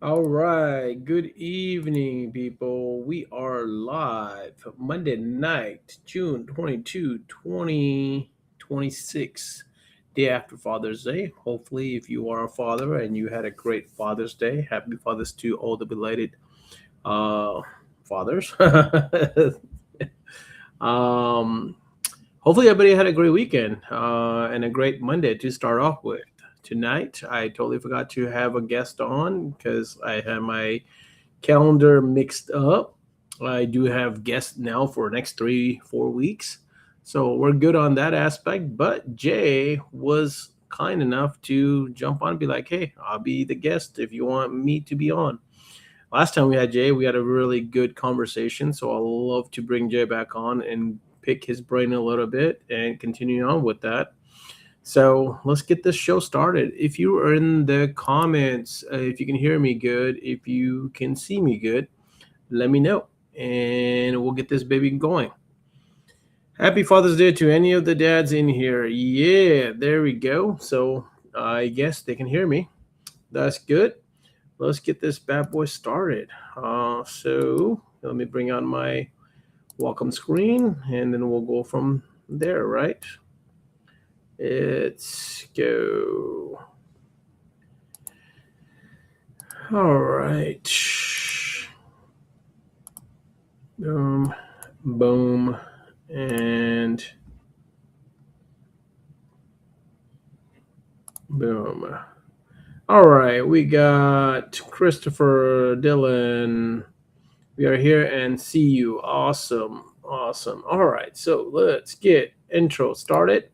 All right. Good evening, people. We are live Monday night, June 22, 2026, day after Father's Day. Hopefully, if you are a father and you had a great Father's Day, happy Father's to all the belated uh, fathers. um, Hopefully, everybody had a great weekend and a great Monday to start off with. Tonight, I totally forgot to have a guest on because I had my calendar mixed up. I do have guests now for the next 3, 4 weeks. So we're good on that aspect. But Jay was kind enough to jump on and be like, hey, I'll be the guest if you want me to be on. Last time we had Jay, we had a really good conversation. So I'll love to bring Jay back on and pick his brain a little bit and continue on with that. So let's get this show started. If you are in the comments, if you can hear me good, if you can see me good, let me know and we'll get this baby going. Happy Father's Day to any of the dads in here. Yeah, there we go. So I guess they can hear me. That's good. Let's get this bad boy started. So let me bring on my welcome screen and then we'll go from there, right? Let's go. All right. Boom, boom, and boom. All right, we got Christopher, Dylan. We are here and see you. Awesome, awesome. All right, so let's get intro started.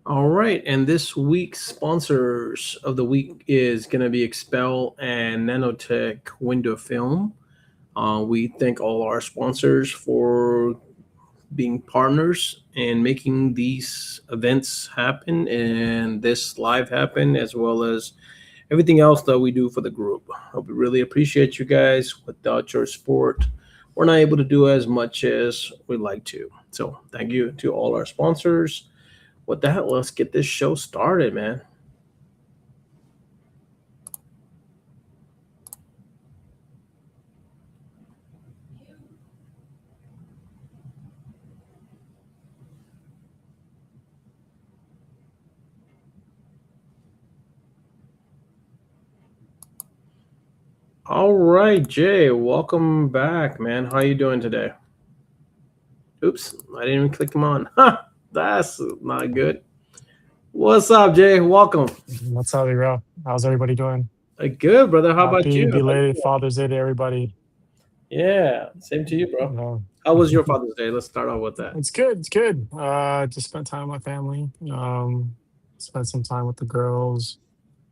All right, and this week's sponsors of the week is going to be Expel and Nanotech Window Film. We thank all our sponsors for being partners and making these events happen and this live happen, as well as everything else that we do for the group. We really appreciate you guys. Without your support, we're not able to do as much as we'd like to. So, thank you to all our sponsors. With that, let's get this show started, man. All right, Jay, welcome back, man. How you doing today? Oops, I didn't even click him on. That's not good. What's up, Jay? Welcome. What's up, bro? How's everybody doing? Good, brother. How about Happy you? belated Father's Day to everybody. Yeah, same to you, bro. Uh, How was your Father's Day? Let's start off with that. it's good. It's good. Just spent time with my family. Spent some time with the girls.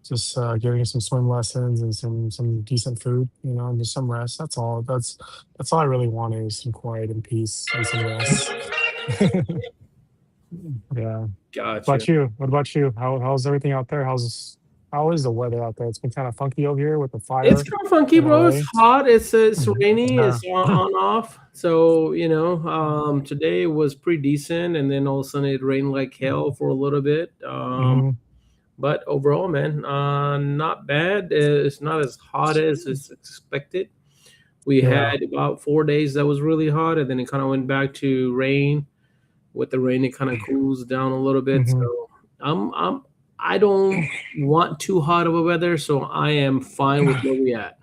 Just giving some swim lessons and some decent food. And just some rest. That's all I really wanted is some quiet and peace and some rest. Yeah. Gotcha. About you? What about you? How's everything out there? How is the weather out there? It's been kind of funky over here with the It's fire kind of funky, in bro. It's LA. hot. It's rainy. Yeah. It's on off. So today was pretty decent, and then all of a sudden it rained like hell for a little bit. Mhm. But overall, man, not bad. It's not as hot as it's expected. We Yeah. had about 4 days that was really hot, and then it kind of went back to rain. With the rain, it kind of cools down a little bit. Mhm. So I'm I don't want too hot of a weather, so I am fine with where we at.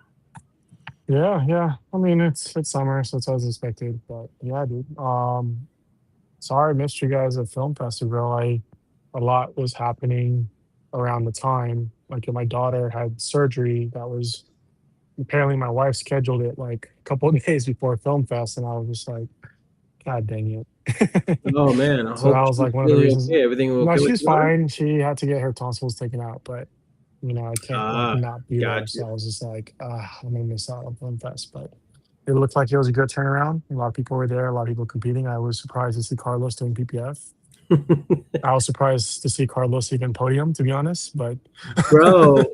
Yeah, yeah. I mean, it's summer, so it's as expected. But yeah, dude. Sorry I missed you guys at film festival. A lot was happening around the time. Like my daughter had surgery that was apparently my wife scheduled it like a couple of days before film fest, and I was just like, God dang it. Oh man, I So that hope was she's like one of the really reasons. okay. Everything No, okay with she's your daughter? fine. She had to get her tonsils taken out, but I can't like Ah, not be there. got you. So I was just like, I'm gonna miss out on Film Fest. But it looked like it was a good turnaround. A lot of people were there, a lot of people competing. I was surprised to see Carlos doing PPF. I was surprised to see Carlos even podium, to be honest. But Bro,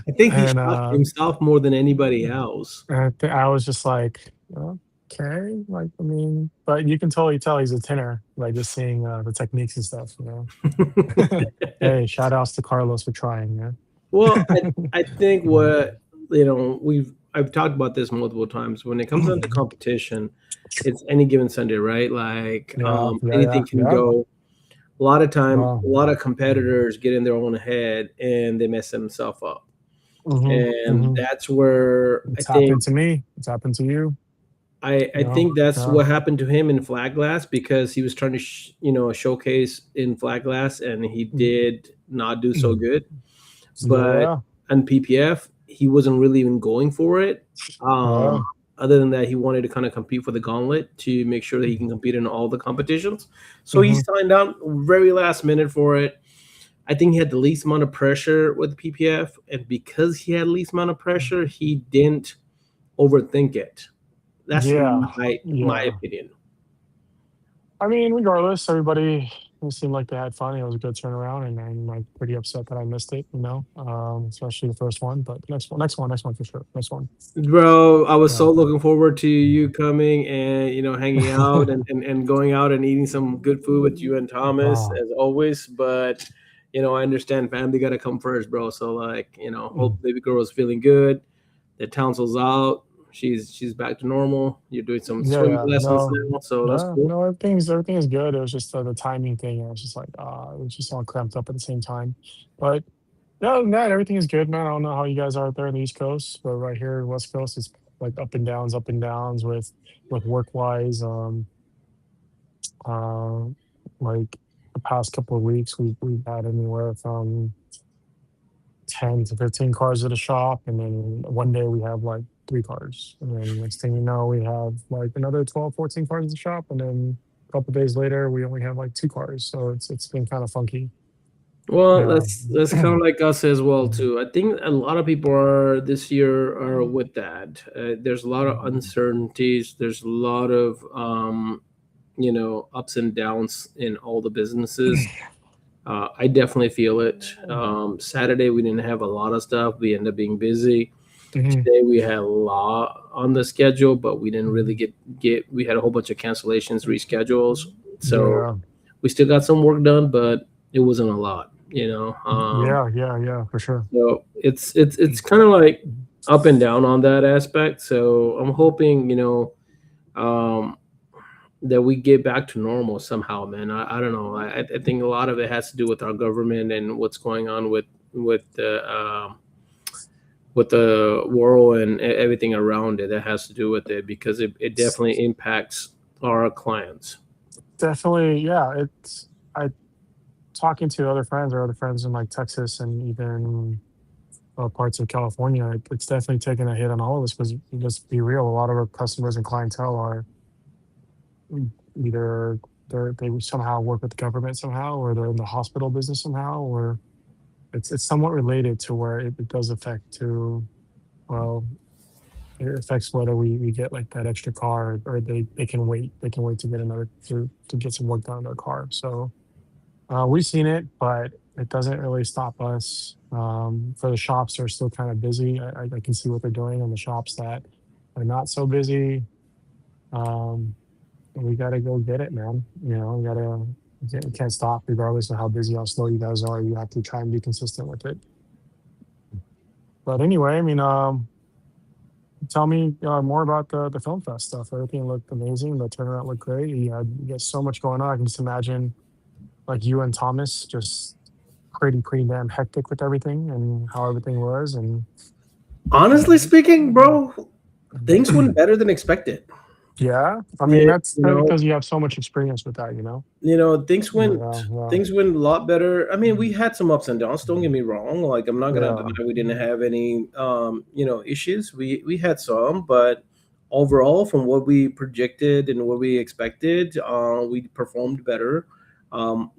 I think he and shocked himself more than anybody else. I was just like, okay, like but you can totally tell he's a tenor, like just seeing the techniques and stuff. Hey, shout outs to Carlos for trying, man. Well, I think what I've talked about this multiple times. When it comes down to competition, it's any given Sunday, right? Like Yeah, yeah, yeah, anything can yeah. go. A lot of time, Wow. a lot of competitors get in their own head and they mess themselves up. hmm And hmm that's where I It's think happened to me. It's happened to you. I think that's Yeah. what happened to him in flat glass because he was trying to showcase in flat glass and he did not do so good. But Yeah. on PPF, he wasn't really even going for it. Yeah. Other than that, he wanted to kind of compete for the gauntlet to make sure that he can compete in all the competitions. So he hmm signed out very last minute for it. I think he had the least amount of pressure with PPF, and because he had least amount of pressure, he didn't overthink it. That's Yeah. my Yeah. opinion. Regardless, everybody it seemed like they had fun. It was a good turnaround, and I'm like pretty upset that I missed it, especially the first one. But next one for sure. Next one. Bro, I was Yeah. so looking forward to you coming and hanging out and going out and eating some good food with you and Thomas Ah, as always. But I understand family gotta come first, bro. So like, mm. hope baby girl is feeling good. The tonsil's out. She's back to normal. You're doing some Yeah, swim yeah. lessons No, now, so that's no, cool. no. Everything is good. It was just the timing thing. I was just like, it was just all cramped up at the same time. But yeah, other than that, everything is good, man. I don't know how you guys are out there on the East Coast, but right here, West Coast, it's like up and downs with work wise. Uh, like the past couple of weeks, we've had anywhere from 10 to 15 cars at a shop, and then one day we have like 3 cars, and then next thing you know, we have like another 12, 14 cars at the shop, and then a couple days later, we only have like 2 cars. So it's been kind of funky. Well, Yeah. that's kind of like us as well too. I think a lot of people are this year are with that. There's a lot of uncertainties. There's a lot of ups and downs in all the businesses. I definitely feel it. Saturday we didn't have a lot of stuff. We ended up being busy. Mhm. Today we had a lot on the schedule, but we didn't really get. We had a whole bunch of cancellations, reschedules. So Yeah. we still got some work done, but it wasn't a lot. Yeah, yeah, yeah, for sure. So it's kind of like up and down on that aspect. So I'm hoping um, that we get back to normal somehow, man. I don't know. I think a lot of it has to do with our government and what's going on with the world and everything around it. That has to do with it because it definitely impacts our clients. Definitely, yeah. I talking to other friends in like Texas and even parts of California. It's definitely taken a hit on all of us because let's be real, a lot of our customers and clientele are either they somehow work with the government somehow, or they're in the hospital business somehow, or it's somewhat related to where it does affect to well, it affects whether we get like that extra car, or they can wait to get another to get some work done on their car. So we've seen it, but it doesn't really stop us. For the shops that are still kind of busy, I can see what they're doing. And the shops that are not so busy, um, we got to go get it, man. We gotta, you can't stop regardless of how busy, how slow you guys are. You have to try and be consistent with it. But anyway, tell me more about the film fest stuff. Everything looked amazing. The turnaround looked great. You got so much going on. I can just imagine like you and Thomas just pretty damn hectic with everything and how everything was. And Honestly speaking, bro, things went better than expected. yeah, Yeah, that's because you have so much experience with that. things Yeah, went yeah, things went a lot better. I mean, we had some ups and downs. Don't get me wrong. Like, I'm not gonna yeah. deny we didn't have any issues. We had some, but overall, from what we projected and what we expected, we performed better.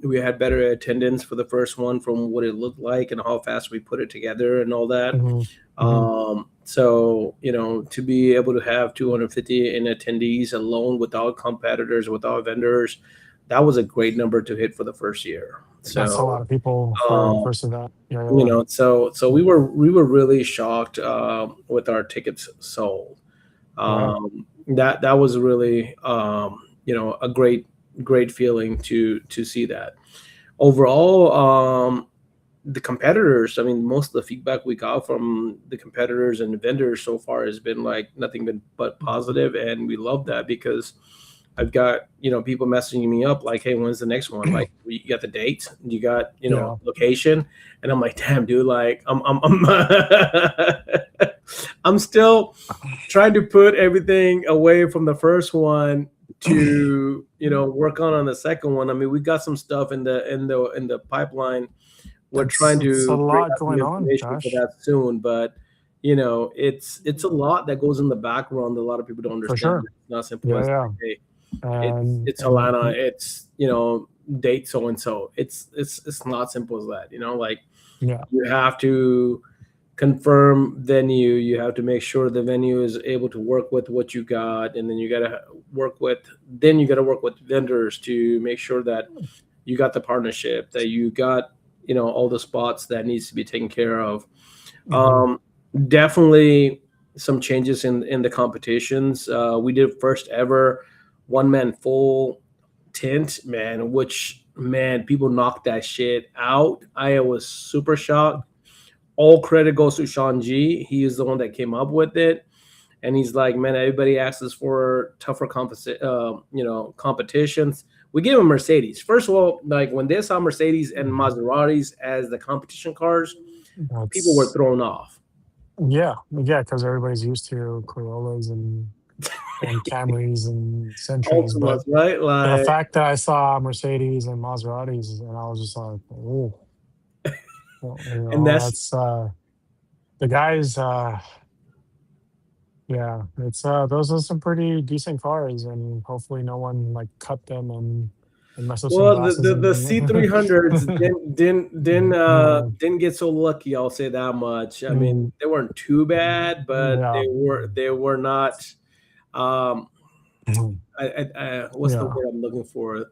We had better attendance for the first one from what it looked like and how fast we put it together and all that. Hmm. Hmm. So, to be able to have 250 in attendees alone without competitors, without vendors, that was a great number to hit for the first year. That's a lot So, of people for the um, first event. Yeah, yeah, so we were really shocked with our tickets sold. yeah. That was really a great feeling to see that. Overall, the competitors, I mean, most of the feedback we got from the competitors and vendors so far has been like nothing but positive, and we love that because I've got people messaging me up like, "Hey, when's the next one? Like, you got the date? You got Yeah. location?" And I'm like, "Damn, dude! Like, I'm still trying to put everything away from the first one to work on the second one. I mean, we got some stuff in the pipeline. We're trying It's a to bring lot out some going on, information for Josh. that soon, but it's a lot that goes in the background that a lot of people don't For understand. sure. It's not simple Yeah, as yeah. like, hey, it's And Alana, it's date so and so. It's not simple as that. Like, yeah. you have to confirm venue. You have to make sure the venue is able to work with what you got, and then you got to work with vendors to make sure that you got the partnership, that you got all the spots that needs to be taken care of. Hmm. um, Definitely some changes in the competitions. We did first ever one man full tint, man, which, man, people knocked that shit out. I was super shocked. All credit goes to Sean G. He is the one that came up with it, and he's like, man, everybody asks us for tougher competitions. We gave him Mercedes. First of all, like, when they saw Mercedes and Maseratis as the competition cars, people were That's thrown off. yeah, yeah, because everybody's used to Corollas and Camrys and Sentries, but Ultimas, right? the Like, fact that I saw Mercedes and Maseratis, and I was just like, oh, well, and that's that's the guys. Yeah, it's those are some pretty decent cars, and hopefully no one like cut them and mess up some well, the glasses the, the and C300s yeah, didn't get so lucky. I'll say that much. I mean, mm, they weren't too bad, but yeah, they were not. Um, what's the yeah. word I'm looking for?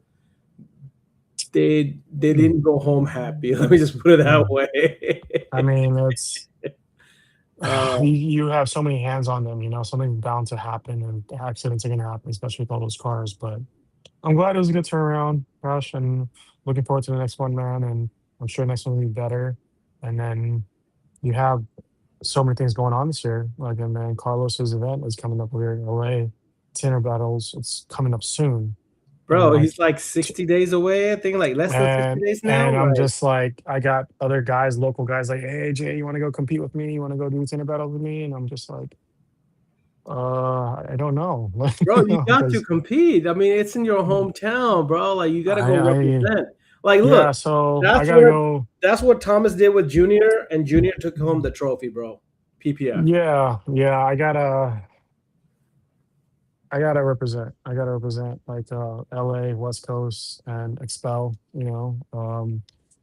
They didn't go home happy. Let me just put it that Yeah. way. I mean, it's uh, you have so many hands on them, something's bound to happen and accidents are gonna happen, especially with all those cars. But I'm glad it was a good turnaround, Rush, and looking forward to the next one, man. And I'm sure next one will be better. And then you have so many things going on this year. Like, and then Carlos's event is coming up here in LA. Tinner Battles, it's coming up soon. And bro, like, he's like 60 days away. I think, like, less than 60 days now. and I'm Like, just like, I got other guys, local guys, like, hey Jay, you want to go compete with me? You want to go do Tinner Battles with me? And I'm just like, I don't know, bro, you got to because compete. I mean, it's in your hometown, bro. Like, you got to go I represent. Like, look, yeah. So I that's gotta what go. that's what Thomas did with Junior, and Junior took home the trophy, bro. PPF. Yeah, yeah. I gotta represent. I gotta represent like LA, West Coast, and Expel.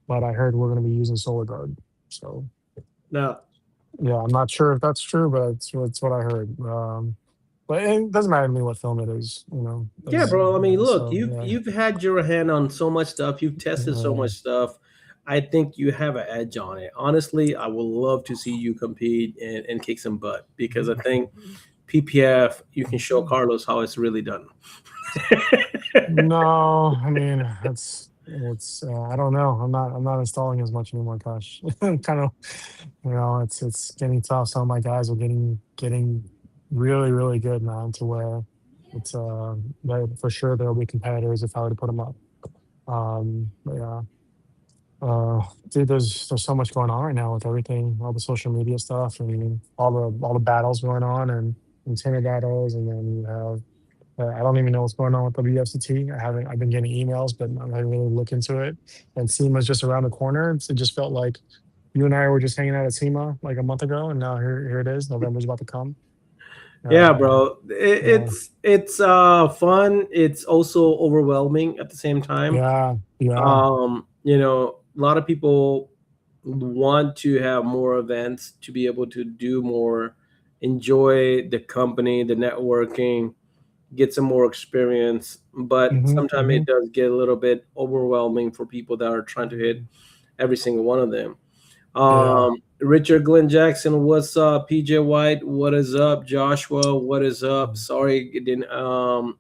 But I heard we're gonna be using Solar Guard. So Now, yeah, I'm not sure if that's true, but it's what I heard. But it doesn't matter to me what film it is. yeah, Does bro. I mean, look, so you've yeah. you've had your hand on so much stuff. You've tested so much Uh, stuff. I think you have an edge on it. Honestly, I would love to see you compete and kick some butt, because I think PPF, you can show Carlos how it's really done. no, I mean it's I don't know. I'm not installing as much anymore. Gosh, I'm kind of it's getting tough. Some of my guys are getting really really good, man. To where it's for sure there'll be competitors if I were to put them up. But yeah. Dude, there's so much going on right now with everything, all the social media stuff, and all the battles going on, and Tinder battles, and then you have I don't even know what's going on with WFCT. I've been getting emails, but I didn't really look into it. And SEMA's just around the corner. It just felt like you and I were just hanging out at SEMA like a month ago, and now here it is. November's about to come. Yeah, Uh, bro. yeah, It's fun. It's also overwhelming at the same time. yeah, yeah. A lot of people want to have more events to be able to do more, enjoy the company, the networking, get some more experience. But Hmm, sometimes hmm. it does get a little bit overwhelming for people that are trying to hit every single one of them. Yeah. Richard Glenn Jackson, what's up? PJ White, what is up? Joshua, what is up? Sorry, I didn't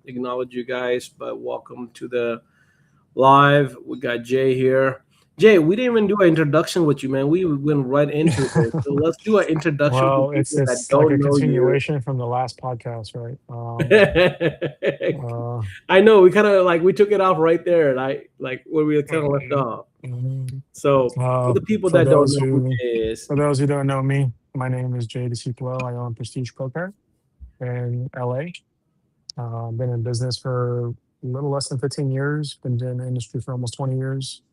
acknowledge you guys, but welcome to the live. We got Jay here. Jay, we didn't even do an introduction with you, man. We went right into it. So let's do an introduction for Well, people that it's like don't a know you. continuation from the last podcast, right? Uh, I know we kind of like we took it off right there, like where we kind of left mhm, off. mhm. So for Uh, the people for that don't those know who who Jay is, for those who don't know me, my name is Jay DeCiplo. I own Prestige Poker in LA. Been in business for a little less than 15 years. Been in the industry for almost 20 years.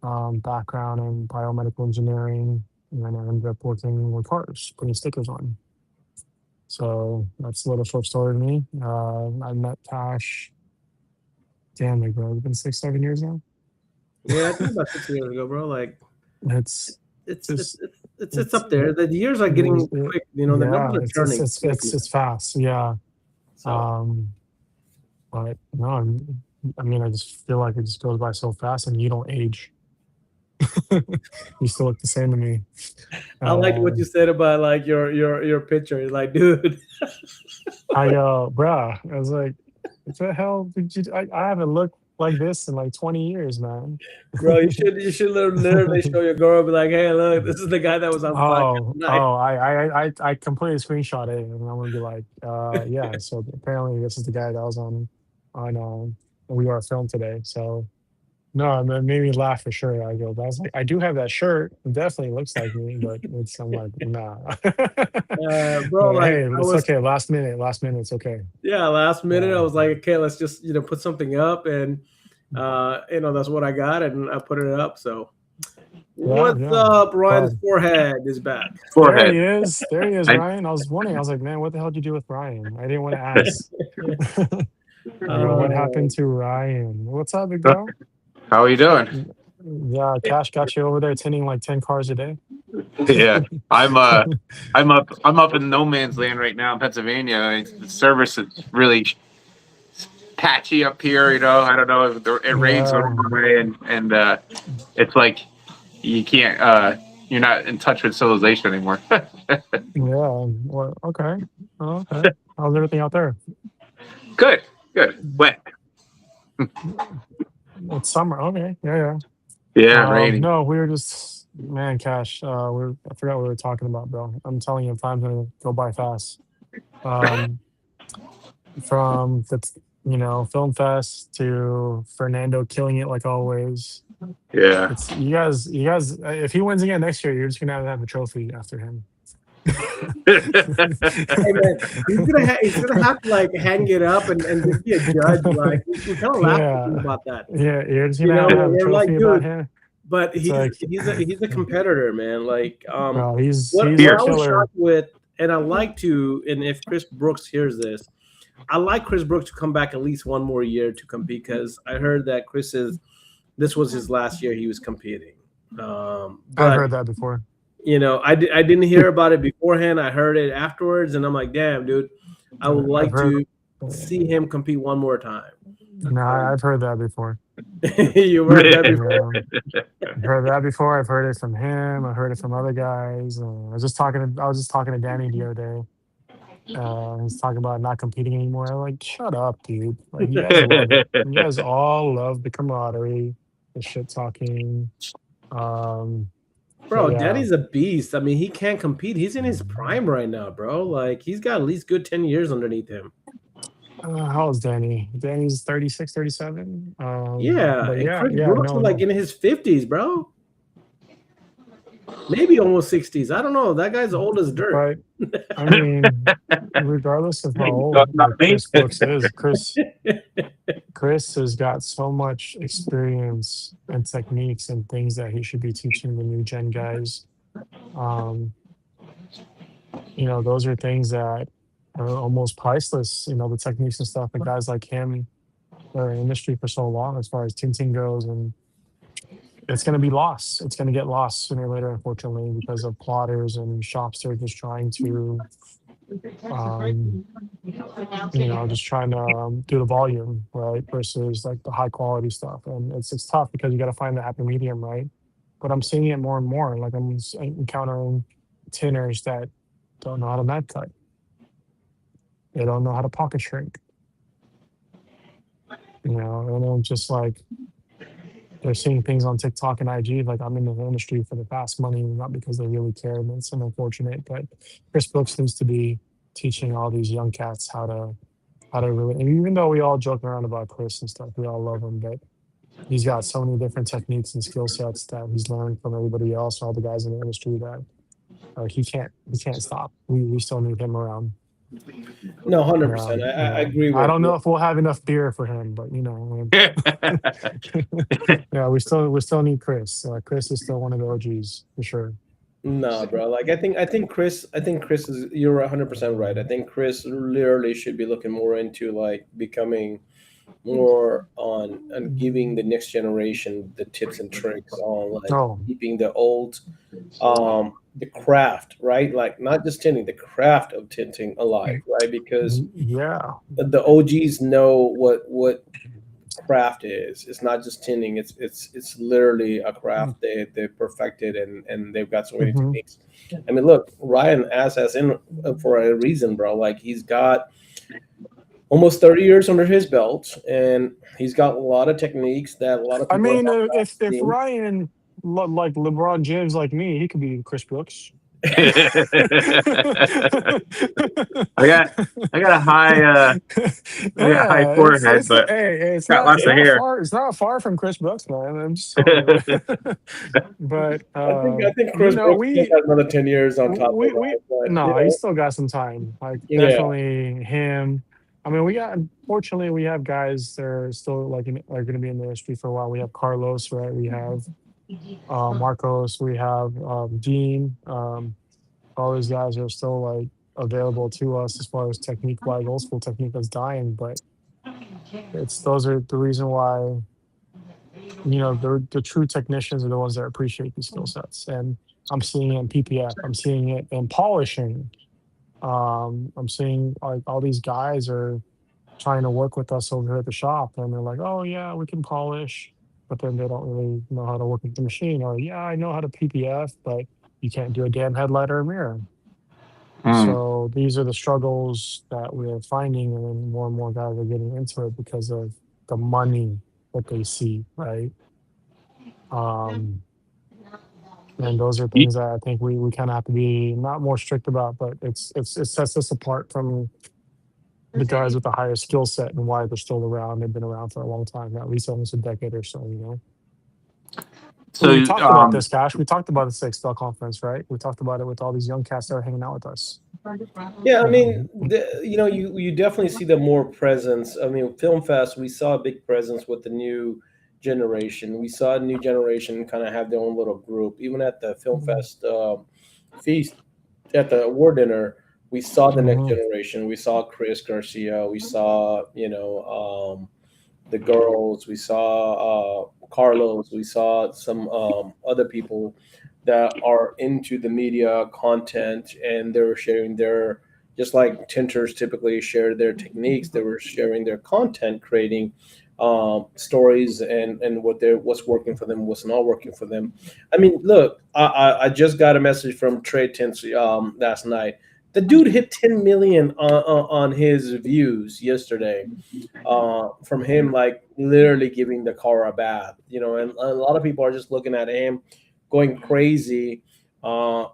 Background in biomedical engineering, and then I ended up working with cars, putting stickers on. So that's a little short story of me. I met Tash, damn it, bro. It's been 6, 7 years now. yeah, I think about 6 years ago, bro. Like It's it's it's just it's it's it's up there. The years are getting quick. The numbers yeah, are turning quick, man. it's fast. Yeah. So Um, but no, I mean, I just feel like it just goes by so fast, and you don't age. You still look the same to me. I liked what you Um, said about like your picture. Like, dude, bruh, I was like, what the hell did you? I haven't looked like this in like 20 years, man. bro, you should literally show your girl, be like, hey, look, this is the guy that was on the podcast tonight. I completely screenshot it, and I'm gonna be like, yeah. So apparently, this is the guy that was on We Are Film today. So no, it made me laugh for sure. I go, but I was like, I do have that shirt. It definitely looks like me, but I'm like, nah. Bro, But like hey, I it's was okay. Last minute, it's okay. yeah, last minute I Uh, was like, okay, let's just put something up, and that's what I got, and I put it up. So yeah, what's yeah. up? Ryan's But forehead is back. there he Forehead. is. There he is, I Ryan. I was wondering. I was like, man, what the hell did you do with Ryan? I didn't want to ask. I go, what Uh, happened to Ryan? What's up, big bro? how are you doing? Yeah, Cash got you over there tinting like 10 cars a day. Yeah, I'm uh, I'm up in no man's land right now in Pennsylvania. The service is really patchy up here. I don't know. It rains the Yeah, wrong way, and it's like you can't. You're not in touch with civilization anymore. yeah. Well, okay. Oh, okay. How's everything out there? Good, good. Wet. It's summer. Okay. Yeah, yeah. Yeah, raining. No, we were just, man, Cash. I forgot what we were talking about, bro. I'm telling you, time's gonna go by fast. Um, from Film Fest to Fernando killing it like always. Yeah. It's you guys. If he wins again next year, you're just gonna have a trophy after him. hey man, he's gonna have to like hang it up and just be a judge. Like we kind of laughed with him Yeah, about that. yeah. You're just gonna have to have a We're like, trophy about dude, him. but It's he's like, he's a competitor, man. Like bro, what he's a I was Fierce. killer. shocked with, and I like to, and if Chris Brooks hears this, I like Chris Brooks to come back at least one more year to compete because I heard that this was his last year he was competing. I've But heard that before. I didn't hear about it beforehand. I heard it afterwards, and I'm like, damn, dude, I would I've like heard. to see him compete one more time. No, Um, I've heard that before. you heard that before? Yeah, I've heard that before. I've heard it from him. I heard it from other guys. I was just talking to Danny the other day. He's talking about not competing anymore. I'm like, shut up, dude. Like, you guys love it. You guys all love the camaraderie, the shit talking. Um, but Bro, yeah, Daddy's a beast. I mean, he can't compete. He's in his prime right now, bro. Like, he's got at least good 10 years underneath him. how old is Danny? Danny's 36, 37. Yeah, But and yeah, Chris yeah, Brooks is no, like no. in his 50s, bro. Maybe almost 60s. I don't know. That guy's old as dirt. But I mean, regardless of how old Not like me. Chris Brooks is, Chris has got so much experience and techniques and things that he should be teaching the new gen guys. Um, those are things that are almost priceless. The techniques and stuff. And guys like him that are in the industry for so long, as far as tinting goes, and it's going to be lost. It's going to get lost sooner or later, unfortunately, because of plotters and shops that are just trying to, um, just trying to do the volume, right, versus like the high quality stuff. And it's tough because you got to find the happy medium, right? But I'm seeing it more and more. Like encountering tinners that don't know how to mat cut. They don't know how to pocket shrink. And I'm just like, they're seeing things on TikTok and IG. Like, I'm in the industry for the fast money, not because they really care. And it's unfortunate. But Chris Brooks seems to be teaching all these young cats how to really. And even though we all joke around about Chris and stuff, we all love him, but he's got so many different techniques and skill sets that he's learned from everybody else, all the guys in the industry, that he can't stop. We still need him around. No, Yeah, 100%. I yeah. agree I with don't you. know if we'll have enough beer for him, but yeah, we still need Chris. Chris is still one of the OGs for sure. No, bro. Like I think Chris is, you're 100% right. I think Chris literally should be looking more into like becoming more on giving the next generation the tips and tricks on like Oh, keeping the old the craft, right? Like not just tinting, the craft of tinting alive, right? Because yeah. the OGs know what craft is. It's not just tinning. It's literally a craft they perfected, and they've got so many Hmm. techniques. I mean, look, Ryan asked us in for a reason, bro. Like he's got almost 30 years under his belt, and he's got a lot of techniques that a lot of I people have mean, not if seen. Ryan like LeBron James like me, he could be Chris Brooks. I got I got a high I got a high Yeah, forehead, but hey, it's got not lots it's of not hair. far it's not far from Chris Brooks, man. I'm just telling you. But I think Chris Brooks still has another 10 years on top of we that, but no, he still got some time. Like, yeah. definitely him. I mean, fortunately we have guys that are still like are going to be in the industry for a while. We have Carlos, right? We have Marcos. We have Dean. All these guys are still like available to us as far as technique wise. Old school technique is dying, but it's those are the reason why the true technicians are the ones that appreciate these skill sets. And I'm seeing it in PPF. I'm seeing it in polishing. I'm seeing like all these guys are trying to work with us over here at the shop, and they're like, "Oh yeah, we can polish," but then they don't really know how to work with the machine. Or, "Yeah, I know how to PPF, but you can't do a damn headlight or a mirror." Hmm. So these are the struggles that we're finding, and then more and more guys are getting into it because of the money that they see, right? Um, and those are Ye- things that I think we kind of have to be not more strict about, but it sets us apart from the guys with the higher skill set and why they're still around. They've been around for a long time, at least almost a decade or so. So We talked about this, Cash. We talked about this at Excel conference, right? We talked about it with all these young cats that are hanging out with us. Yeah, I mean, Um, you definitely see the more presence. I mean, Film Fest, we saw a big presence with the new generation. We saw a new generation kind of have their own little group. Even at the Film mhm, Fest feast, at the award dinner, we saw the next mhm, generation. We saw Chris Garcia. We saw, the girls. We saw Carlos. We saw some other people that are into the media content, and they were sharing their, just like tinters typically share their techniques. They were sharing their content, creating stories and what's working for them, what's not working for them. I mean, look, I just got a message from Trey Tents last night. The dude hit 10 million on his views yesterday, from him like literally giving the car a bath, and a lot of people are just looking at him going crazy.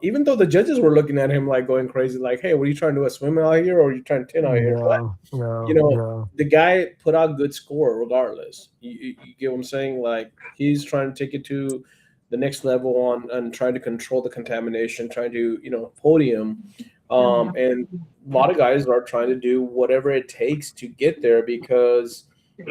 Even though the judges were looking at him like going crazy, like, hey, what are you trying to do, a swim out here, or are you trying to tin out here? But yeah, yeah, you know, yeah. the guy put out good score regardless. You get what I'm saying? Like he's trying to take it to the next level on and trying to control the contamination, trying to podium. And a lot of guys are trying to do whatever it takes to get there because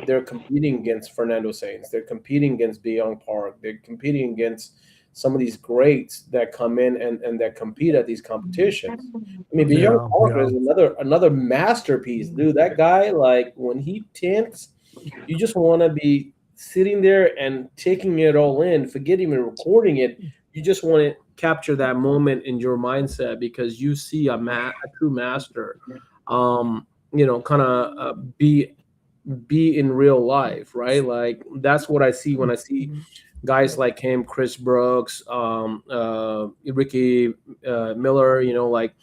they're competing against Fernando Sainz. They're competing against Beyond Park. They're competing against some of these greats that come in and that compete at these competitions. I mean, Bjorn Yeah, Parker yeah, is another masterpiece, dude. That guy, like when he tints, you just want to be sitting there and taking it all in, forgetting even recording it. You just want to capture that moment in your mindset because you see a true master, kind of be in real life, right? Like that's what I see when I see guys like him, Chris Brooks, Ricky Miller. Like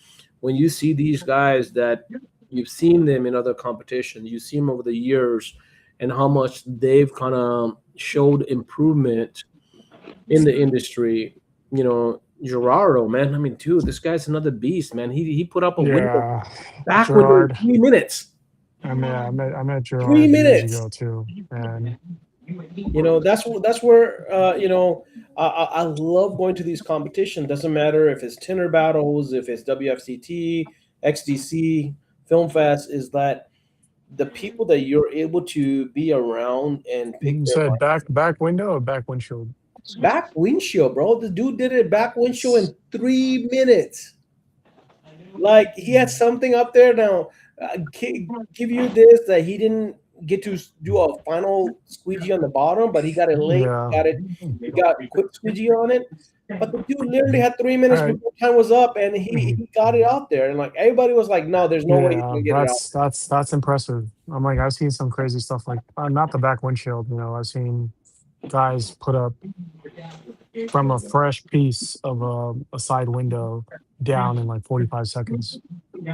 when you see these guys that you've seen them in other competitions, you see them over the years, and how much they've kind of showed improvement in the industry. Gerardo, man. I mean, dude, this guy's another beast, man. He put up a window, yeah. back window in Gerard, 3 minutes. I met Three Gerard years minutes. ago too, and That's where I love going to these competitions. Doesn't matter if it's Tinder battles, if it's WFCT, XDC, Film Fest. Is that the people that you're able to be around and pick you their said mind? back window or back windshield? Back windshield, bro. The dude did it back windshield in 3 minutes. Like he had something up there now. Give you this that he didn't get to do a final squeegee on the bottom, but he got it late. Yeah. He got quick squeegee on it. But the dude literally had 3 minutes All right. before time was up, and he got it out there. And like everybody was like, "No, there's no way he's Yeah, gonna get it out." that's impressive. I'm like, I've seen some crazy stuff like not the back windshield. I've seen guys put up from a fresh piece of a side window down in like 45 seconds.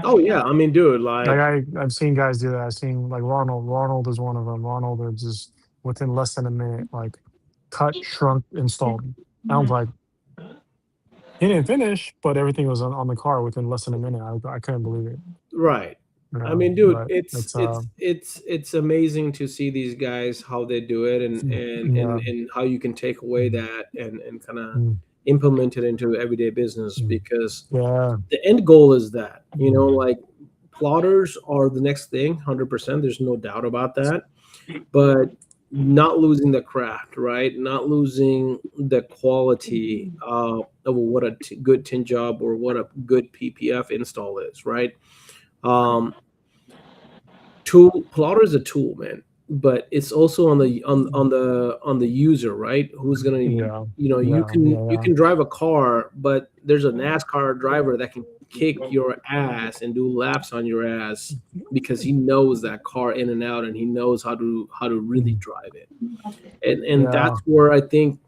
Oh yeah, I mean, dude, Like like I've seen guys do that. I've seen like Ronald. Ronald is one of them. Ronald is just within less than a minute, like cut, shrunk, installed. I was like, he didn't finish, but everything was on the car within less than a minute. I couldn't believe it. right. I Yeah, mean, dude, but it's it's it's amazing to see these guys how they do it, and and yeah, and, and how you can take away that and kind of mm, implement it into everyday business mm, because yeah, the end goal is that mm, like plotters are the next thing, 100%. There's no doubt about that, but not losing the craft, right? Not losing the quality of what a good tin job or what a good PPF install is, right? um Plotter is a tool, man, but it's also on the user, right? Who's gonna yeah, you yeah, can yeah, you yeah, can drive a car, but there's a NASCAR driver that can kick your ass and do laps on your ass because he knows that car in and out, and he knows how to really mm, drive it. And yeah, that's where I think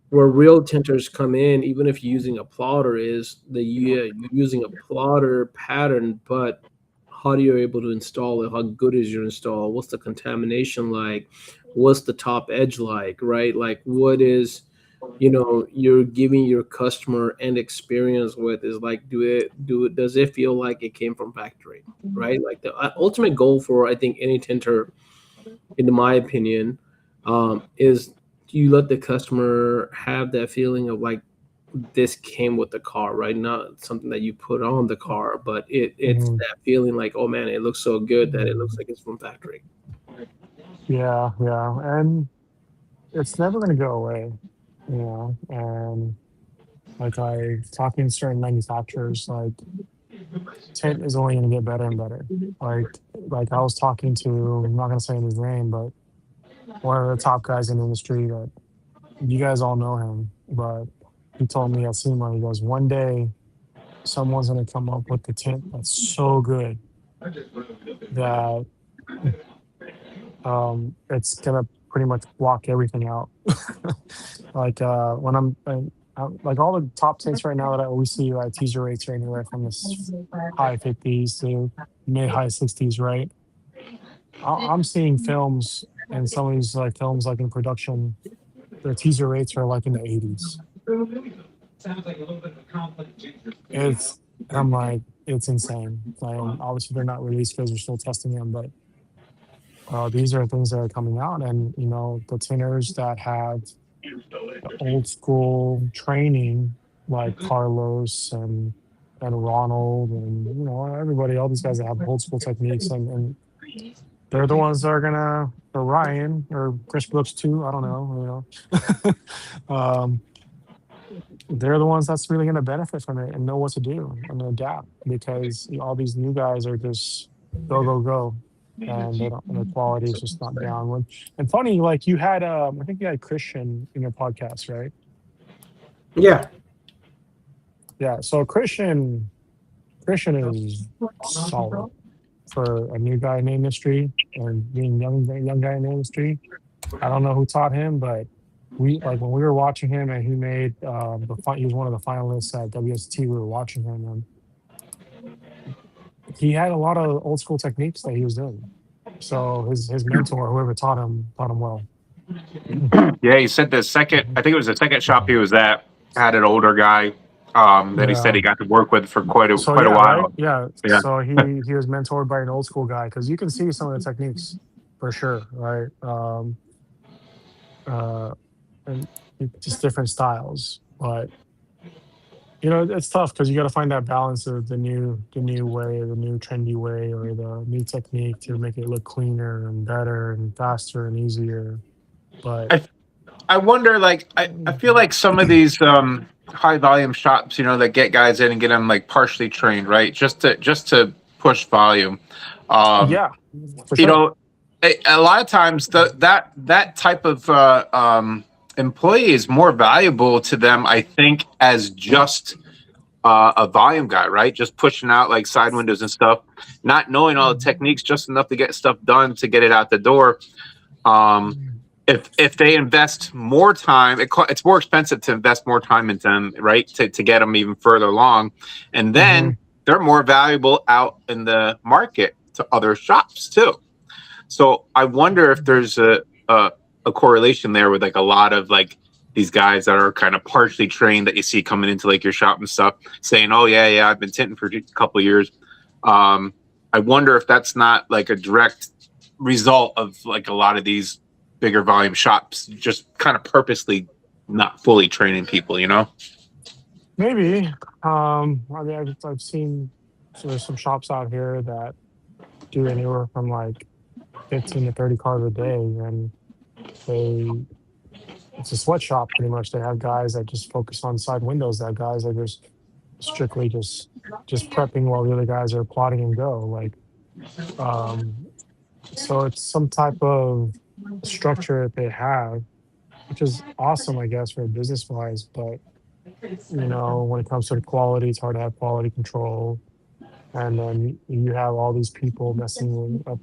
where real tinters come in, even if you're using a plotter, is you're using a plotter pattern, but how are you able to install it? How good is your install? What's the contamination like? What's the top edge like? Right? Like what is you're giving your customer and experience with is like does it feel like it came from factory? Right? Like the ultimate goal for I think any tinter, in my opinion, is you let the customer have that feeling of like this came with the car, right? Not something that you put on the car, but it's mm, that feeling like, oh man, it looks so good that it looks mm, like it's from factory. yeah, yeah, and it's never gonna go away, and like I talking to certain manufacturers, like tint is only gonna get better and better. Like I was talking to, I'm not gonna say his name, but one of the top guys in the industry that you guys all know him, but he told me at SEMA, he goes, one day someone's gonna come up with the tint that's so good that it's gonna pretty much block everything out. Like when like all the top tints right now that I always see, like teaser rates are anywhere from this high 50s to mid high 60s, right? I'm seeing films and some of these like films like in production, the teaser rates are like in the 80s. It's I'm like it's insane. Like obviously they're not released because we're still testing them, but these are things that are coming out, and the tinners that have the old school training, like Carlos and Ronald, and everybody, all these guys that have old school techniques, and they're the ones that are gonna, or Ryan or Chris Brooks too. I don't know, um, they're the ones that's really going to benefit from it and know what to do and adapt, because all these new guys are just go go go, and they don't, and the quality is just not down. And funny, like you had I think you had Christian in your podcast, right? Yeah. Yeah, so Christian is solid for a new guy in the industry and being young guy in the industry. I don't know who taught him, but we, like, when we were watching him and he made he was one of the finalists at WST. We were watching him, and he had a lot of old school techniques that he was doing. So his mentor, whoever taught him well. Yeah, he said the second, I think it was the second shop he was at, had an older guy that he said Yeah. he got to work with for quite So a yeah, right. while. Yeah. Yeah. So he was mentored by an old school guy, because you can see some of the techniques for sure, right? Uh, and just different styles, but it's tough because you got to find that balance of the new way, or the new trendy way, or the new technique to make it look cleaner and better and faster and easier. But I I wonder, like, I feel like some of these high volume shops, that get guys in and get them like partially trained, right? Just to push volume. Um, yeah, for you sure. know, a lot of times that type of employee is more valuable to them, I think, as just a volume guy, right? Just pushing out like side windows and stuff, not knowing all the techniques, just enough to get stuff done to get it out the door. Um, if they invest more time, it's more expensive to invest more time into them, right? To get them even further along, and Hmm. then they're more valuable out in the market to other shops too. So I wonder if there's a correlation there with like a lot of like these guys that are kind of partially trained that you see coming into like your shop and stuff, saying, "Oh yeah, I've been tinting for a couple of years." I wonder if that's not like a direct result of like a lot of these bigger volume shops just kind of purposely not fully training people, you know? Maybe. I mean, I've seen, so there's some shops out here that do anywhere from like 15 to 30 cars a day, and they it's a sweatshop pretty much. They have guys that just focus on side windows. They have guys that just strictly just prepping while the other guys are plotting and go. Like, um, so it's some type of structure that they have, which is awesome, I guess, for business wise. But when it comes to the quality, it's hard to have quality control. And then you have all these people messing up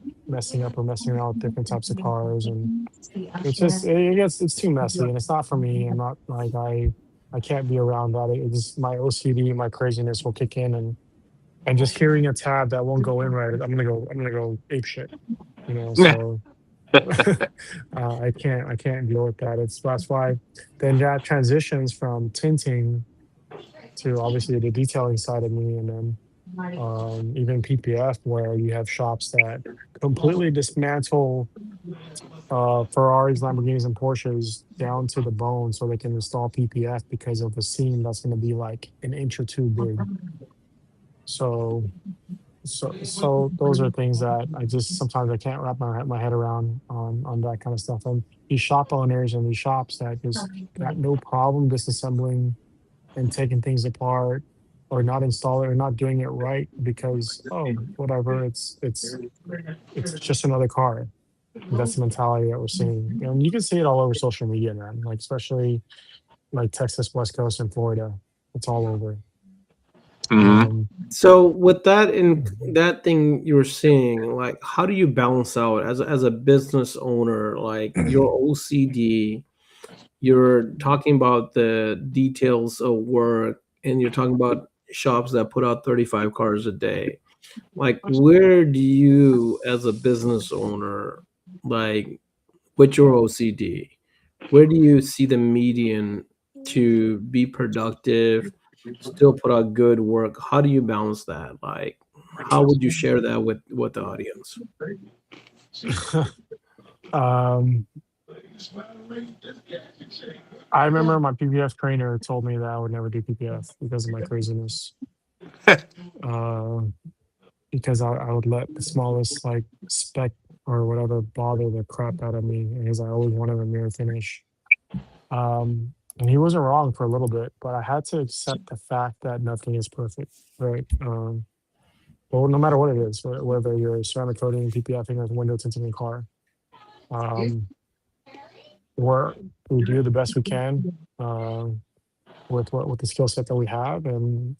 or messing around with different types of cars, and it's just, I guess it's too messy, and it's not for me. I'm not like, I can't be around that. It just, my OCD, my craziness will kick in, and just hearing a tab that won't go in right, I'm gonna go ape shit. So I can't deal with that. That's why then that transitions from tinting to obviously the detailing side of me, and then even PPF, where you have shops that completely dismantle Ferraris, Lamborghinis, and Porsches down to the bone so they can install PPF because of the seam that's going to be like an inch or two big. So, so those are things that I just sometimes I can't wrap my head around on that kind of stuff. And these shop owners and these shops that just got no problem disassembling and taking things apart, or not installing, or not doing it right because, oh, whatever, it's just another car. That's the mentality that we're seeing, and you can see it all over social media, man. Like, especially like Texas, West Coast, and Florida. It's all over. Mm-hmm. So with that, in that thing you're seeing, like, how do you balance out as a business owner, like your OCD? You're talking about the details of work, and you're talking about shops that put out 35 cars a day. Like, where do you, as a business owner, like, with your OCD, where do you see the median to be productive, still put out good work? How do you balance that? Like, how would you share that with the audience? um, I remember my PPF trainer told me that I would never do PPF because of my craziness. Uh, because I would let the smallest like speck or whatever bother the crap out of me, because I always wanted a mirror finish. Um, And he wasn't wrong for a little bit, but I had to accept the fact that nothing is perfect, right? Well, no matter what it is, whether you're ceramic coating, PPFing, or window tinting in a car, um, we're, we do the best we can with the skill set that we have, and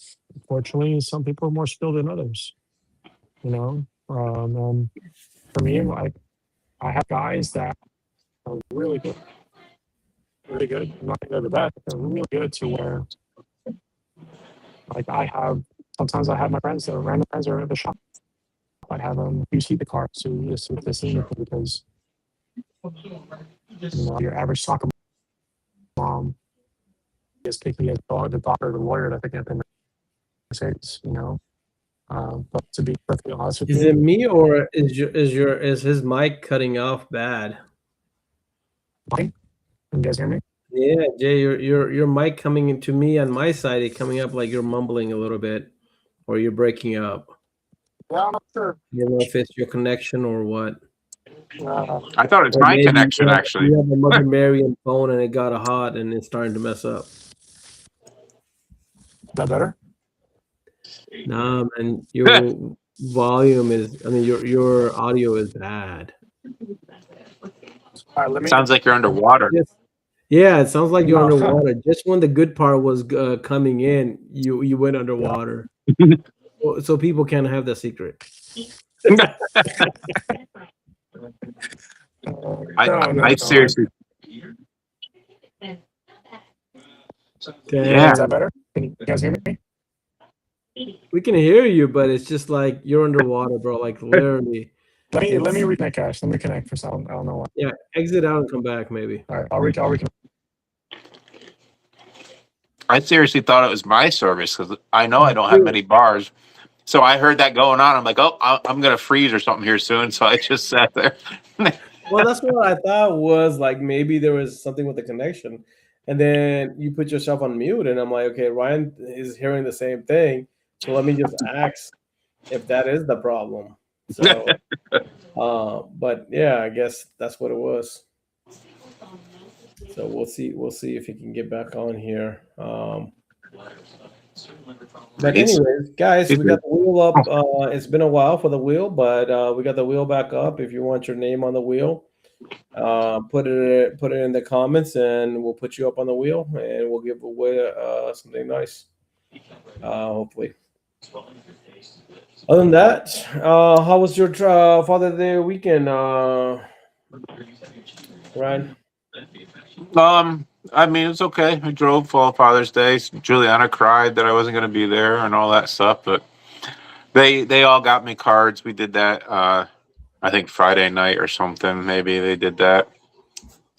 fortunately, some people are more skilled than others. You know, and for me, like I have guys that are really good, really good. I'm not saying they're the best, but they're really good to where like I have. Sometimes I have my friends that are random friends are at the shop. I have them QC the car so you just see if they see anything because your average soccer mom is picking a dog, the doctor, the lawyer that picking up in Mercedes. But to be perfectly honest with Is you, it me or is his mic cutting off bad? Mike, can you guys hear me? Yeah, Jay, your mic coming into me on my side, it coming up like you're mumbling a little bit, or you're breaking up. Yeah, I'm not sure. I don't know if it's your connection or what. I thought it's Or my maybe connection actually. you have a Mother Marian phone and it got hot and it's starting to mess up. Is that better? Nah, man, your volume is. I mean, your audio is bad. All right, let me. Sounds like you're underwater. Yeah, it sounds like you're No. underwater. Just when the good part was coming in, you went underwater. So people can't have the secret. I seriously. Damn. Is that better? Can you guys hear me? We can hear you, but it's just like you're underwater, bro. Like literally. Let me reconnect, Cash. Let me connect for some. I don't know why. Yeah, exit out and come back, maybe. All right, I'll reconnect. I seriously thought it was my service because I know I don't have many bars. So I heard that going on. I'm like, oh, I'm gonna freeze or something here soon. So I just sat there. Well, that's what I thought was like maybe there was something with the connection, and then you put yourself on mute, and I'm like, okay, Ryan is hearing the same thing, so let me just ask if that is the problem. So, but yeah, I guess that's what it was. So we'll see. We'll see if he can get back on here. But anyways, guys, we got the wheel up. It's been a while for the wheel, but we got the wheel back up. If you want your name on the wheel, put it in the comments, and we'll put you up on the wheel, and we'll give away something nice. Hopefully. Other than that, how was your Father's Day weekend, Ryan? I mean, it's okay. I drove for Father's Day. Juliana cried that I wasn't going to be there and all that stuff, but they all got me cards. We did that. I think Friday night or something. Maybe they did that.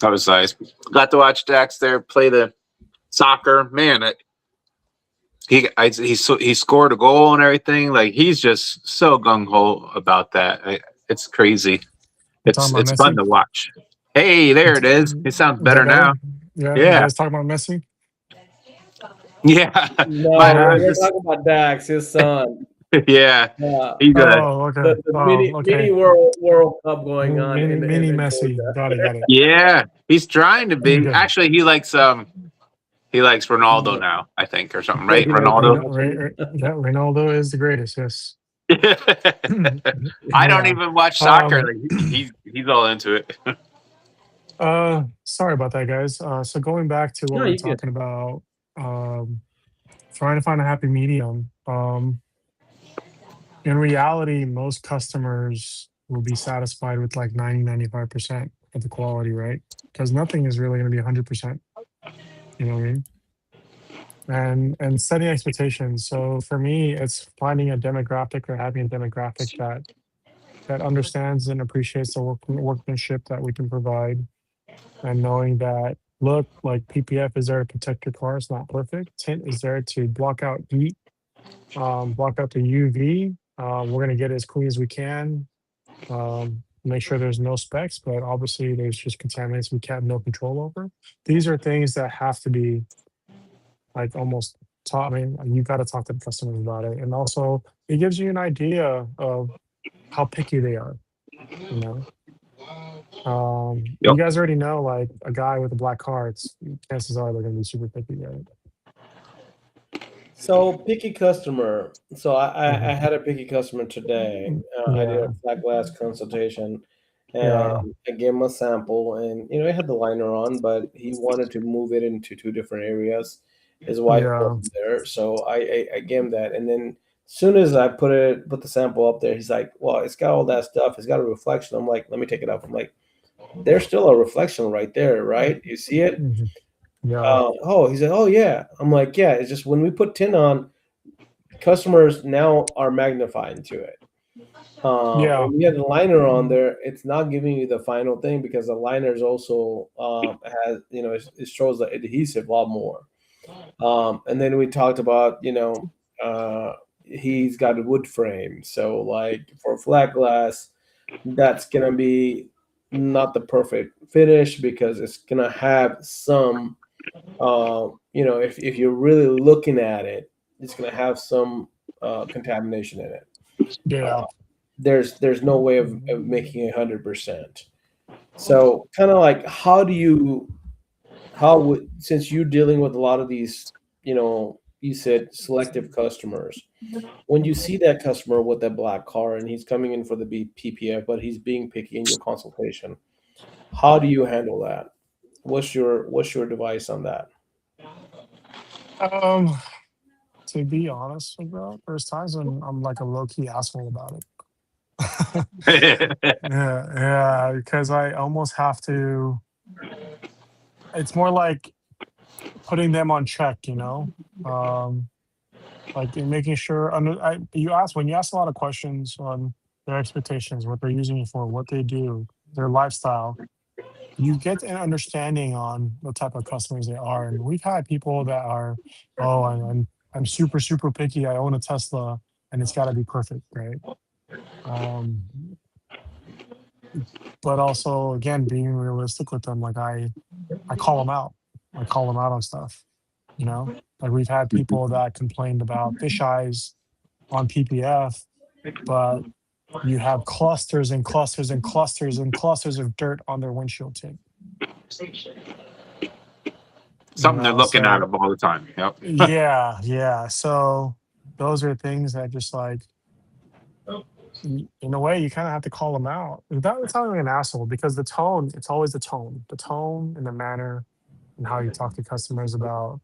That was nice. Got to watch Dax there play the soccer. Man, he scored a goal and everything. Like he's just so gung ho about that. It's crazy. It's fun to watch. Hey, there it is. It sounds better now. Yeah. You guys talking about Messi? Yeah. No, we're talking about Dax, his son. Yeah. He's okay. The mini World Cup going on. Mini Messi. Got it. Yeah, he's trying to be. Actually, he likes Ronaldo now, I think, or something, right? Ronaldo. Yeah, Ronaldo is the greatest. Yes. I don't even watch soccer. He's all into it. Sorry about that, guys. So going back to what we're talking about, trying to find a happy medium. In reality, most customers will be satisfied with like 90-95% of the quality, right? Because nothing is really going to be 100%. You know what I mean? And setting expectations. So for me, it's finding a demographic or having a demographic that understands and appreciates the workmanship that we can provide, and knowing that, look, like PPF is there to protect your car. It's not perfect. Tint is there to block out heat, block out the UV. We're going to get it as clean as we can. Make sure there's no specks, but obviously there's just contaminants we have no control over. These are things that have to be like almost taught. I mean, you got to talk to the customers about it. And also it gives you an idea of how picky they are, you know? You Yep. guys already know, like a guy with a black car, it's chances are they're gonna be super picky, right? So picky customer. So I Hmm. had a picky customer today. I did a Yeah, flat glass consultation, and yeah, I gave him a sample, and he had the liner on, but he wanted to move it into two different areas. His wife yeah, wasn't there, so I gave him that, and then as soon as I put the sample up there, he's like, "Well, it's got all that stuff. It's got a reflection." I'm like, "Let me take it off." I'm like, "There's still a reflection right there, right? You see it?" hmm, yeah, Oh, he said, "Oh yeah." I'm like, "Yeah." It's just when we put tin on, customers now are magnifying to it. yeah, When you have the liner on there, it's not giving you the final thing because the liner is also has it shows the adhesive a lot more. And then we talked about uh, he's got a wood frame, so like for flat glass, that's gonna be not the perfect finish because it's gonna have some if you're really looking at it, it's gonna have some contamination in it. yeah. There's no way of making it 100%. So kind of like how would since you're dealing with a lot of these, you said selective customers, when you see that customer with that black car and he's coming in for the PPF, but he's being picky in your consultation, how do you handle that? What's your device on that? Um, to be honest, bro, there's times when I'm like a low key asshole about it. Yeah, yeah, because I almost have to. It's more like putting them on check, um, like in making sure. When you ask a lot of questions on their expectations, what they're using it for, what they do, their lifestyle, you get an understanding on what type of customers they are. And we've had people that are, oh, I'm super super picky. I own a Tesla, and it's got to be perfect, right? Um, but also, again, being realistic with them, like I call them out. I call them out on stuff. You know, like we've had people that complained about fish eyes on PPF, but you have clusters and clusters and clusters and clusters of dirt on their windshield tint. Something they're looking at So them all the time. Yep. yeah, yeah. So those are things that just like in a way you kind of have to call them out without sounding like an asshole, because the tone, it's always the tone and the manner and how you talk to customers about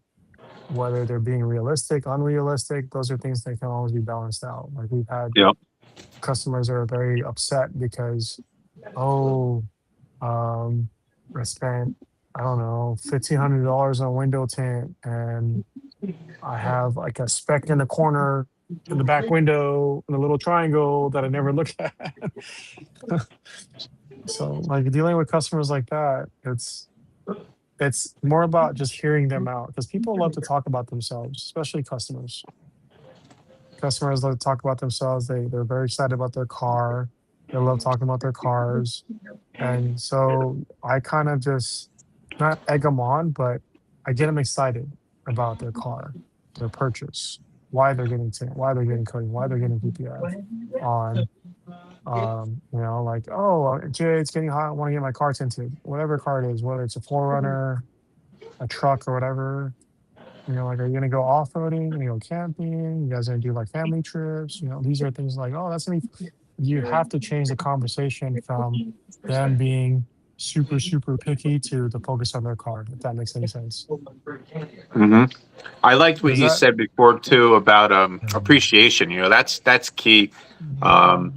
whether they're being realistic, unrealistic. Those are things that can always be balanced out. Like we've had Yep. customers that are very upset because, oh, um, I spent, I don't know, $1,500 on window tint, and I have like a speck in the corner in the back window in a little triangle that I never looked at. So like dealing with customers like that, it's more about just hearing them out, because people love to talk about themselves, especially customers. Customers love to talk about themselves. They're very excited about their car. They love talking about their cars. And so I kind of just not egg them on, but I get them excited about their car, their purchase, why they're getting tint, why they're getting coating, why they're getting PPF on. Like, oh, Jay, it's getting hot. I want to get my car tinted, whatever car it is, whether it's a forerunner, a truck, or whatever. Like, are you gonna go off roading? Gonna go camping? You guys gonna do like family trips? These are things like, oh, that's gonna be. You have to change the conversation from them being super super picky to the focus on their car. If that makes any sense. Hmm. I liked what Does you that? said before too about appreciation. That's key. Um,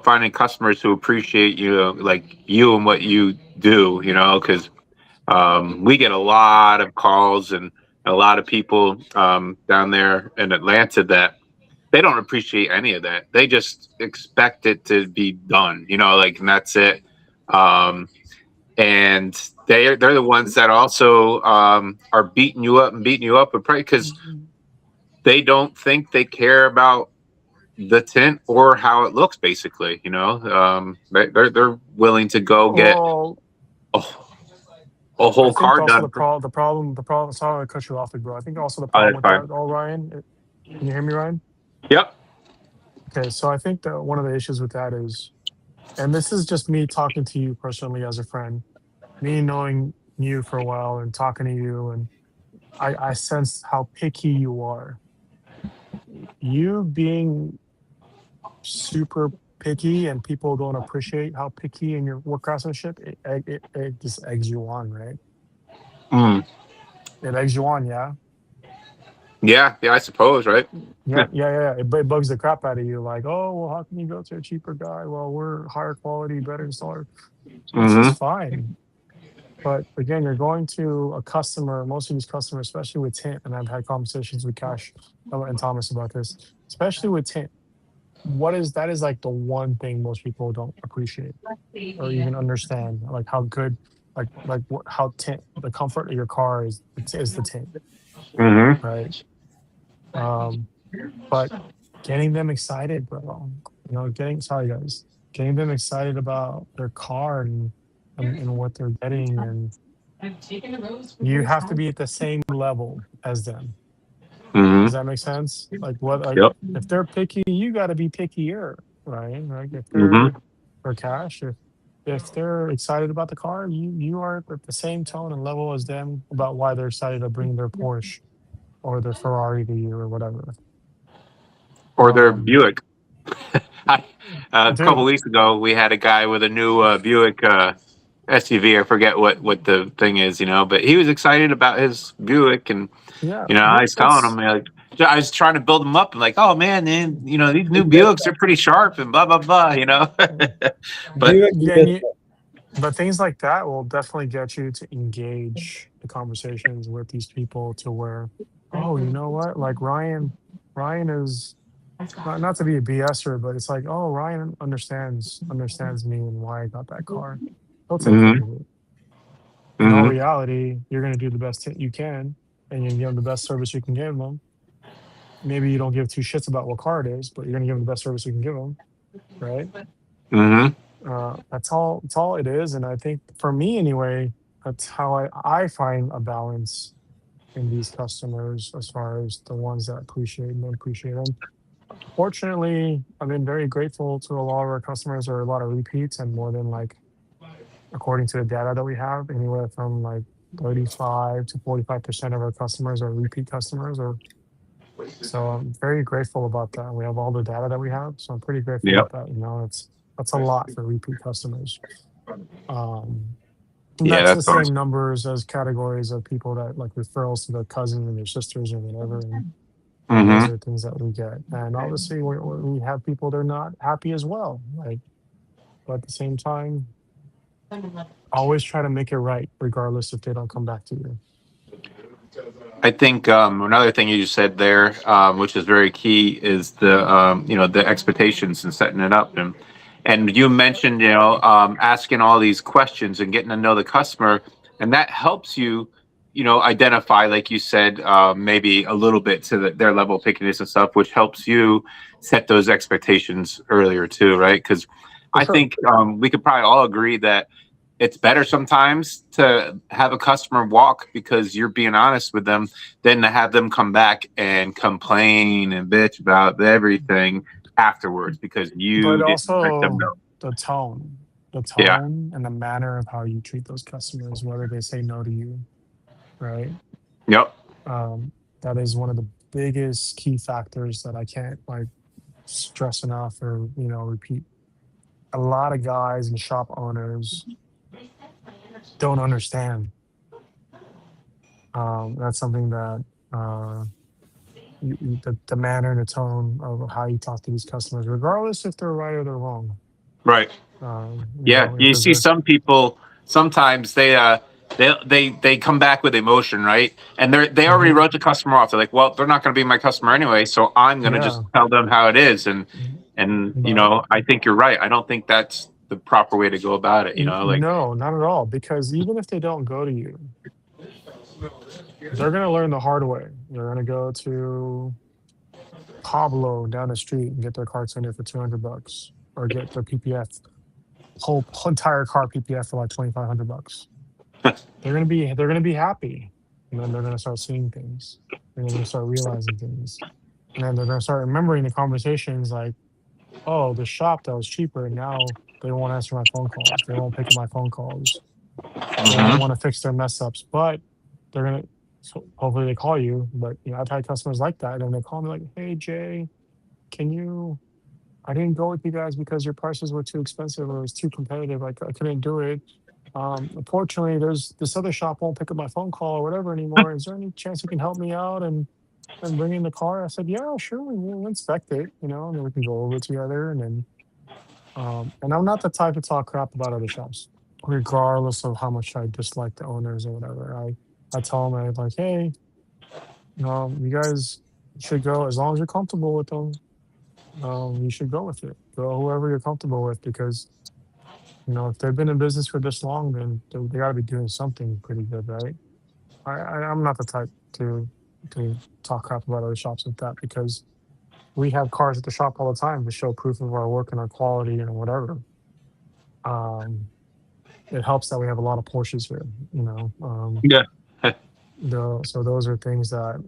finding customers who appreciate you, like you and what you do. Because we get a lot of calls and a lot of people down there in Atlanta that they don't appreciate any of that. They just expect it to be done. Like, and that's it. Um, and they're the ones that also are beating you up and beating you up, but probably because they don't think they care about the tint or how it looks. Basically, they're willing to go get Well, a, a I whole think car also done. the problem. Sorry to cut you off, bro. I think also the Oh, problem that's with fine. that, oh, Ryan. Can you hear me, Ryan? Yep. Okay, so I think that one of the issues with that is and this is just me talking to you personally as a friend, me knowing you for a while and talking to you, and I sense how picky you are. You being super picky and people don't appreciate how picky in your work craftsmanship, it just eggs you on, right? Mm. It eggs you on, yeah. Yeah, I suppose, right? Yeah. It bugs the crap out of you. Like, oh, well, how can you go to a cheaper guy? Well, we're higher quality, better installer, which is Mm-hmm. fine. But again, you're going to a customer, most of these customers, especially with Tint, and I've had conversations with Cash and Thomas about this, especially with Tint. What is that is like the one thing most people don't appreciate or even understand, like how good, how tint, the comfort of your car is the tint, Mm-hmm. right? Um, but getting them excited, bro. Sorry guys, getting them excited about their car and what they're getting, and you have to be at the same level as them. Does Mm-hmm. that make sense? Like what, like Yep. if they're picky, you got to be pickier, right? Like if they're Mm-hmm. for cash, if they're excited about the car, you are at the same tone and level as them about why they're excited to bring their Porsche or their Ferrari to you or whatever. Or their Um, Buick. I, a couple dude, weeks ago, we had a guy with a new Buick SUV. I forget what the thing is, but he was excited about his Buick, and yeah, I was telling him it's like I was trying to build him up, and like, oh man, these new Buicks are pretty sharp and blah blah blah. But yeah, but things like that will definitely get you to engage the conversations with these people to where, oh, you know what? Like Ryan is not to be a BSer, but it's like, oh, Ryan understands me and why I got that car. He'll take care hmm of it. In all hmm reality, you're gonna do the best you can, and you're gonna give them the best service you can give them. Maybe you don't give two shits about what car it is, but you're gonna give them the best service you can give them, right? hmm That's all. That's all it is. And I think for me, anyway, that's how I find a balance in these customers as far as the ones that appreciate and don't appreciate them. Fortunately, I've been very grateful to a lot of our customers or a lot of repeats and more than like, according to the data that we have, anywhere from like 35 to 45% of our customers are repeat customers. Or so I'm very grateful about that. We have all the data that we have, so I'm pretty grateful Yep. with that. That's a lot for repeat customers. Um, and Yeah, that's that's the same awesome. numbers as categories of people that like referrals to their cousins and their sisters or whatever. And those hmm are things that we get. And obviously, we have people that are not happy as well. Like, but at the same time, always try to make it right, regardless if they don't come back to you. I think another thing you said there, which is very key, is the expectations and setting it up, and you mentioned asking all these questions and getting to know the customer, and that helps you identify, like you said, maybe a little bit to their level of pickiness and stuff, which helps you set those expectations earlier too, right? Because For I sure. think we could probably all agree that it's better sometimes to have a customer walk because you're being honest with them than to have them come back and complain and bitch about everything afterwards because But you didn't let them also know. the tone, the Yeah. tone and the manner of how you treat those customers, whether they say no to you, right? Yep. Um, that is one of the biggest key factors that I can't like stress enough or repeat. A lot of guys and shop owners don't understand. That's something that the manner and the tone of how you talk to these customers, regardless if they're right or they're wrong. Right. Yeah. You Because see they're some people sometimes they come back with emotion, right? And they already Mhm. wrote the customer off. They're like, well, they're not going to be my customer anyway, so I'm going to just Yeah, tell them how it is. And but I think you're right. I don't think that's the proper way to go about it. Like. no, not at all. Because even if they don't go to you, they're gonna learn the hard way. They're gonna go to Pablo down the street and get their car tinted for $200, or get their PPF whole entire car PPF for like $2,500. They're gonna be happy, and then they're gonna start seeing things, and they're gonna start realizing things, and then they're gonna start remembering the conversations like, oh, the shop that was cheaper now They won't answer my phone calls. They won't pick up my phone calls. They don't Mm-hmm. want to fix their mess ups, but they're gonna. So hopefully they call you. But I've had customers like that, and they call me like, "Hey Jay, can you? I didn't go with you guys because your prices were too expensive or it was too competitive. I couldn't do it. Unfortunately, there's this other shop won't pick up my phone call or whatever anymore. Is there any chance you can help me out and bring in the car?" I said, "Yeah, sure. We'll inspect it, and then we can go over it together." And I'm not the type to talk crap about other shops, regardless of how much I dislike the owners or whatever. I tell them, I'm like, "Hey, you guys should go as long as you're comfortable with them. You should go with it. Go whoever you're comfortable with because if they've been in business for this long, then they got to be doing something pretty good, right?" I'm not the type to talk crap about other shops like that because we have cars at the shop all the time to show proof of our work and our quality and whatever. Um, it helps that we have a lot of Porsches here, Yeah. so those are things that,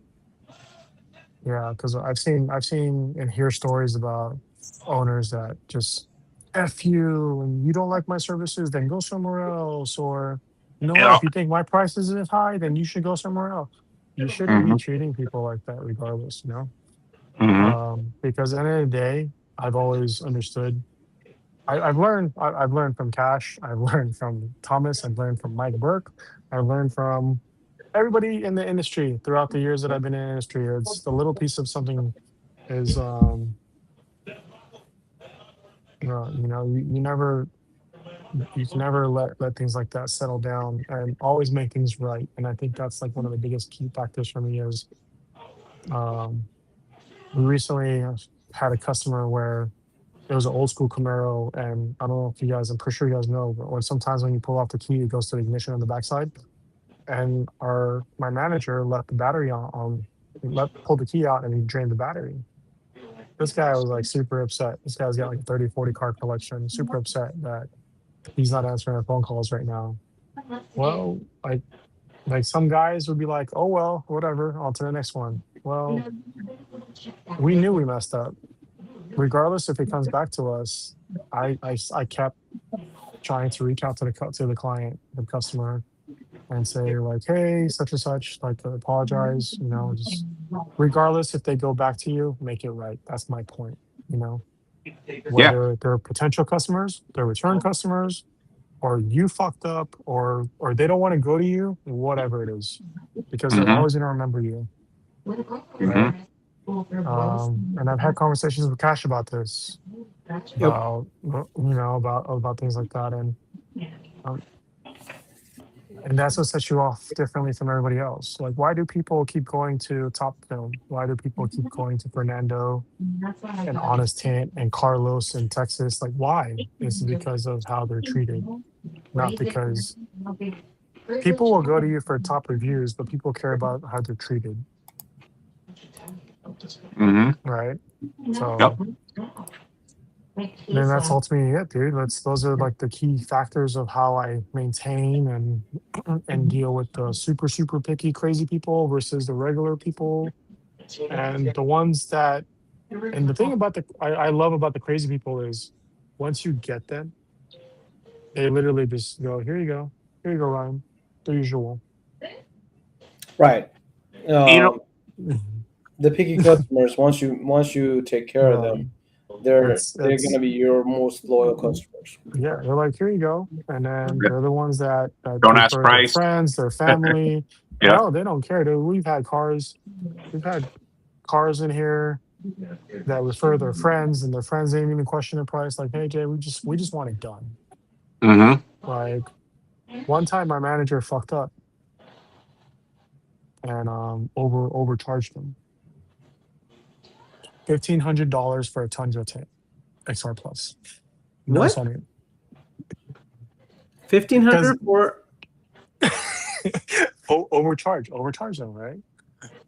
yeah, because I've seen and hear stories about owners that just F you and you don't like my services, then go somewhere else. Or, Yeah. if you think my price isn't high, then you should go somewhere else. You shouldn't be Mm-hmm. treating people like that regardless. Mm-hmm. Because at the end of the day, I've always understood. I've learned from Cash. I've learned from Thomas. I've learned from Mike Burke. I've learned from everybody in the industry throughout the years that I've been in the industry. It's the little piece of something is you can never let things like that settle down and always make things right. And I think that's like one of the biggest key factors for me is um we recently had a customer where it was an old school Camaro, and I don't know if you guys, I'm pretty sure you guys know, but sometimes when you pull off the key, it goes to the ignition on the backside. And my manager left the battery pulled the key out and he drained the battery. This guy was like super upset. This guy's got like a 30, 40 car collection, super upset that he's not answering our phone calls right now. Well, like some guys would be like, "Oh well, whatever, on to the next one." Well, we knew we messed up. Regardless if it comes back to us, I kept trying to reach out to the client, the customer, and say like, "Hey, such and such, like apologize, just regardless if they go back to you, make it right." That's my point, you know. Yeah. Whether they're potential customers, they're return customers, or you fucked up, or they don't want to go to you, whatever it is, because they're Mm-hmm. always gonna remember you, Mm-hmm. right? And I've had conversations with Cash about this, Yep. about things like that, um, and that's what sets you off differently from everybody else. Like, why do people keep going to Top Film? Why do people keep going to Fernando and Honest Tint and Carlos in Texas? Like, why? It's because of how they're treated, not because people will go to you for top reviews, but people care about how they're treated, Mm-hmm. right? Yep. So then that's ultimately it, dude. Those are like the key factors of how I maintain and deal with the super, super picky, crazy people versus the regular people. And the ones that, and the thing about I love about the crazy people is once you get them, they literally just go, here you go, Ryan, the usual. Right. You know. Um, the picky customers, once you take care of Yeah, them, they're it's gonna be your most loyal customers. yeah, they're like, here you go. And then they're the ones that Don't ask refer their price. friends, their family. Yeah. No, they don't care, dude. We've had cars in here that refer their friends, and their friends ain't even question the price. Like, hey Jay, we just want it done. Mm-hmm. Like one time my manager fucked up and overcharged him $1,500 for a Tundra tank XR Plus. No What? Sunny. 1,500 Because for? overcharge them, right?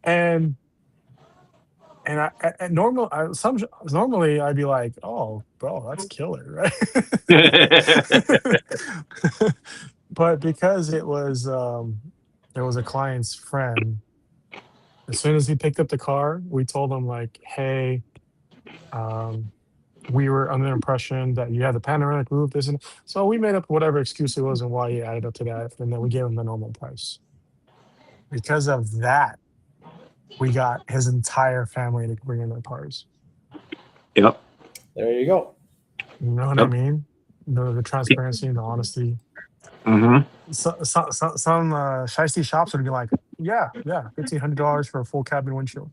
And and normally I'd be like, "Oh, bro, that's killer," right? But because it was a client's friend, as soon as he picked up the car, we told him like, "Hey, um, we were under the impression that you had the panoramic roof, this and so we made up whatever excuse it was and why he added up to that, and then we gave him the normal price. Because of that, we got his entire family to bring in their cars. Yep. There you go. You know what I Yep. mean? The transparency and the honesty. Mm-hmm. Some shiesty shops would be like, yeah, $1,500 for a full cabin windshield.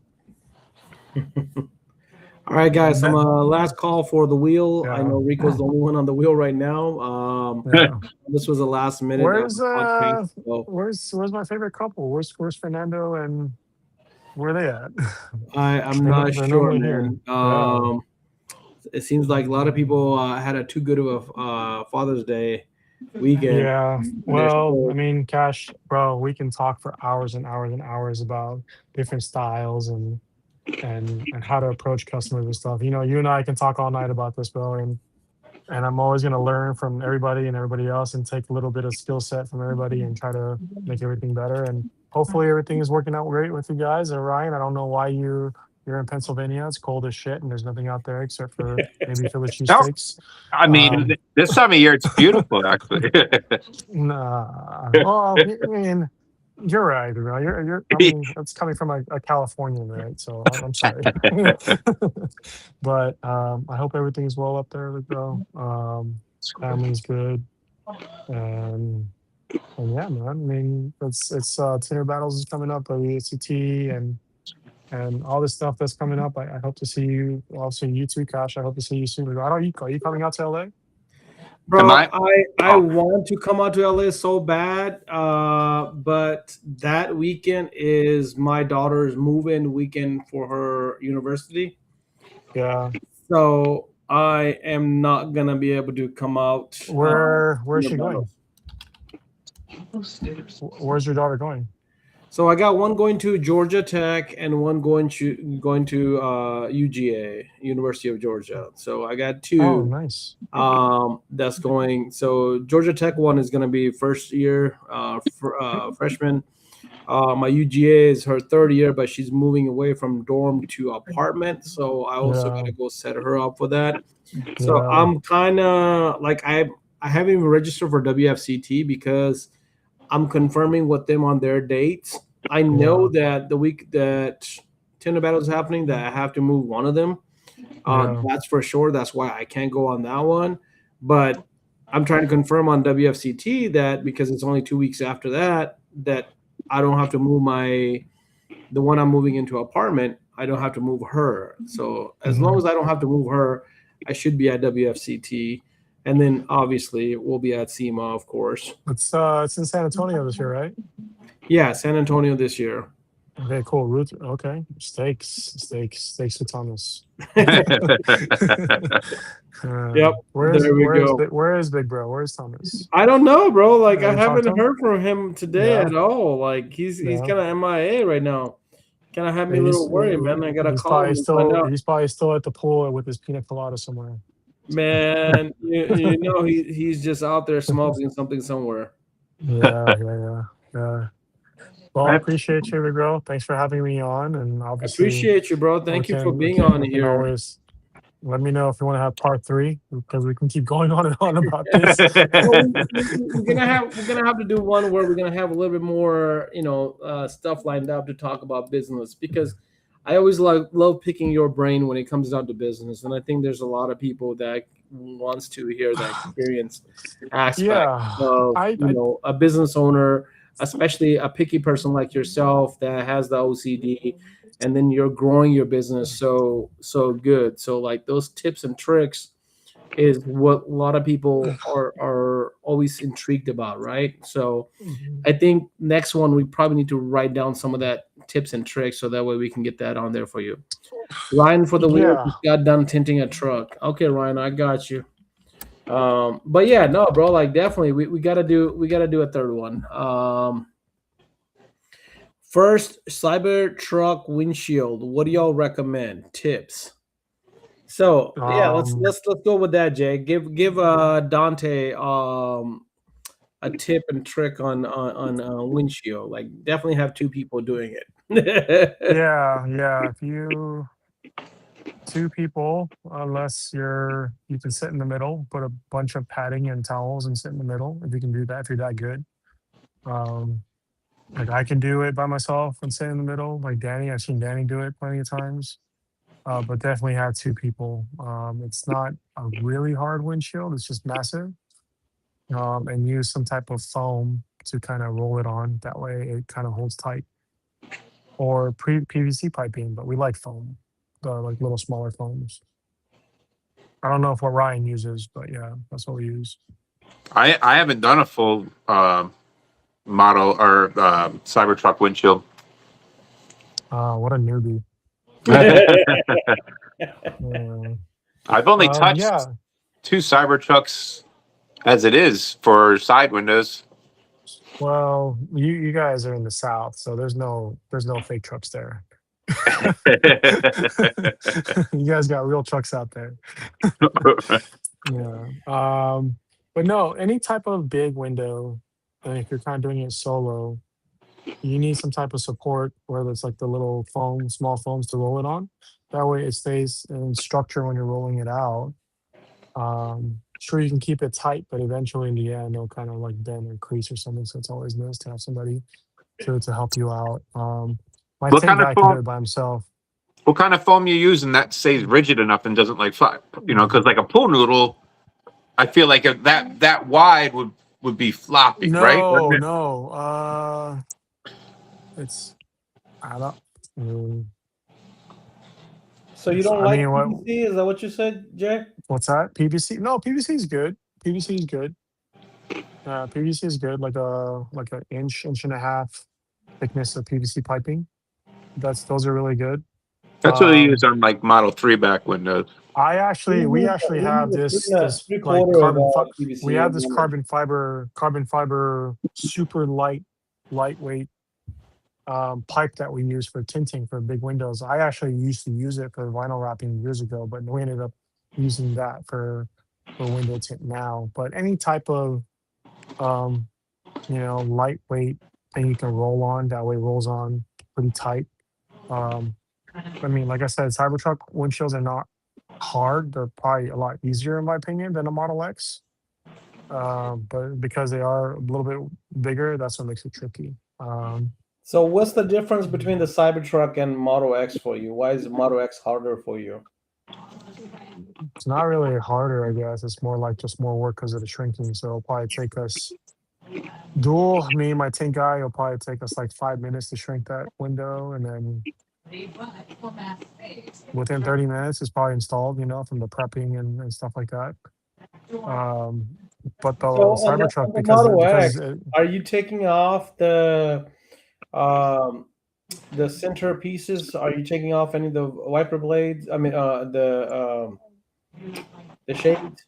All right, guys. And Some that, last call for the wheel. I yeah, know Rico's the only one on the wheel right now. yeah. This was a last minute Where's podcast. So where's my favorite couple? Where's Fernando and where are they at? I'm They're, not they're sure, normally here. man. Yeah. It seems like a lot of people had a too good of a Father's Day weekend. Yeah. They're Well, I still, mean, Cash, bro, we can talk for hours and hours and hours about different styles and how to approach customers and stuff. You know, you and I can talk all night about this, bro. And I'm always gonna learn from everybody and everybody else and take a little bit of skill set from everybody and try to make everything better. And hopefully everything is working out great with you guys. And Ryan, I don't know why you're in Pennsylvania. It's cold as shit and there's nothing out there except for maybe Philly No, cheesesteaks. I mean, this time of year it's beautiful, actually. Nah. Well, I mean, you're right, bro. I mean, that's coming from a Californian, right? So I'm sorry. But I hope everything's well up there, bro. Family's good. And yeah, man. I mean, it's Tinder Battles is coming up, WCT and all this stuff that's coming up. I hope to see you. Also, you too, Cash. I hope to see you soon. Are you coming out to LA? bro. I? I want to come out to LA so bad, but that weekend is my daughter's move-in weekend for her university. Yeah. So I am not gonna be able to come out. Where's she going? Where's your daughter going? So I got one going to Georgia Tech and one going to UGA, University of Georgia. So I got Oh, two nice. that's going. So Georgia Tech one is going to be first year freshman. My UGA is her third year, but she's moving away from dorm to apartment. So I also got Yeah. to go set her up for that. So Yeah. I'm kind of like I haven't even registered for WFCT because I'm confirming with them on their dates. I know that the week that Tinder Battle is happening, that I have to move one of them. Yeah. That's for sure. That's why I can't go on that one. But I'm trying to confirm on WFCT that because it's only 2 weeks after that, that I don't have to move the one I'm moving into apartment. I don't have to move her. So as long as I don't have to move her, I should be at WFCT. And then obviously we'll be at SEMA, of course. It's in San Antonio this year, right? Yeah, San Antonio this year. Okay, cool. Ruth. Okay, steaks with Thomas. Yep. Where is Big Bro? Where's Thomas? I don't know, bro. Like I You talked to haven't him? heard from him today Yeah. at all. Like he's Yeah. kind of MIA right now. Kind of had me a He's- little worried, man. I gotta he's call him and find out. He's probably still at the pool with his pina colada somewhere. Man, you know he's just out there smoking something somewhere. Yeah. Well, I appreciate you, Big Bro. Thanks for having me on, and I obviously appreciate you, bro. Thank you for being on we can here. always let me know if you want to have part 3 because we can keep going on and on about this. Well, we're gonna have to do one where we're gonna have a little bit more, stuff lined up to talk about business because I always love picking your brain when it comes down to business, and I think there's a lot of people that wants to hear that experience aspect of a business owner, especially a picky person like yourself that has the OCD, and then you're growing your business so good. So like those tips and tricks is what a lot of people are always intrigued about, right? So I think next one we probably need to write down some of that tips and tricks so that way we can get that on there for you. Ryan for the wheel just got done tinting a truck. Okay, Ryan, I got you. But yeah, no, bro, like definitely we gotta do a third one. First, Cybertruck windshield. What do y'all recommend? Tips. So yeah, let's go with that, Jay. Give Dante a tip and trick on windshield. Like definitely have two people doing it. Yeah. 2 people, unless you can sit in the middle, put a bunch of padding and towels and sit in the middle. If you can do that, if you're that good. Um, like I can do it by myself and sit in the middle. Like Danny, I've seen Danny do it plenty of times. But definitely have 2 people. It's not a really hard windshield. It's just massive. And use some type of foam to kind of roll it on. That way it kind of holds tight. Or PVC piping, but we like foam, the like little smaller foams. I don't know if what Ryan uses, but yeah, that's what we use. I haven't done a full model or Cybertruck windshield. What a newbie. I've only touched Yeah. 2 Cybertrucks as it is for side windows. Well, you guys are in the South, so there's no fake trucks there. You guys got real trucks out there. Yeah. But no, any type of big window, and if you're kind of doing it solo, you need some type of support, whether it's like the little foam, small foams to roll it on. That way it stays in structure when you're rolling it out. Sure, you can keep it tight, but eventually in the end, it'll kind of like bend or crease or something. So it's always nice to have somebody to help you out. My What tank kind of guy can do foam? it by himself. What kind of foam you using that stays rigid enough and doesn't like fly? Because like a pool noodle, I feel like if that wide would be floppy, right? Wouldn't No, it? no. It's I don't. mm, So you don't I like mean, PVC? Is that what you said, Jay? what's that? PVC? No, PVC is good. PVC is good. PVC is good. Like an inch and a half thickness of PVC piping. Those are really good. That's what they use Um, on like Model 3 back windows. we actually We have use a this three like quarter of we PVC have at the this moment. carbon fiber super lightweight pipe that we use for tinting for big windows. I actually used to use it for vinyl wrapping years ago, but we ended up using that for window tint now. But any type of um, lightweight thing you can roll on, that way it rolls on pretty tight. Um, I mean, like I said, Cybertruck windshields are not hard. They're probably a lot easier, in my opinion, than a Model X. But because they are a little bit bigger, that's what makes it tricky. So what's the difference between the Cybertruck and Model X for you? Why is the Model X harder for you? It's not really harder, I guess. It's more like just more work because of the shrinking. So it'll probably take us me and my tank guy, it'll probably take us like 5 minutes to shrink that window, and then within 30 minutes it's probably installed, from the prepping and stuff like that. Um, but the So on Cybertruck, the Model X, because are you taking off um, the center pieces? Are you taking off any of the wiper blades? I mean, the shades?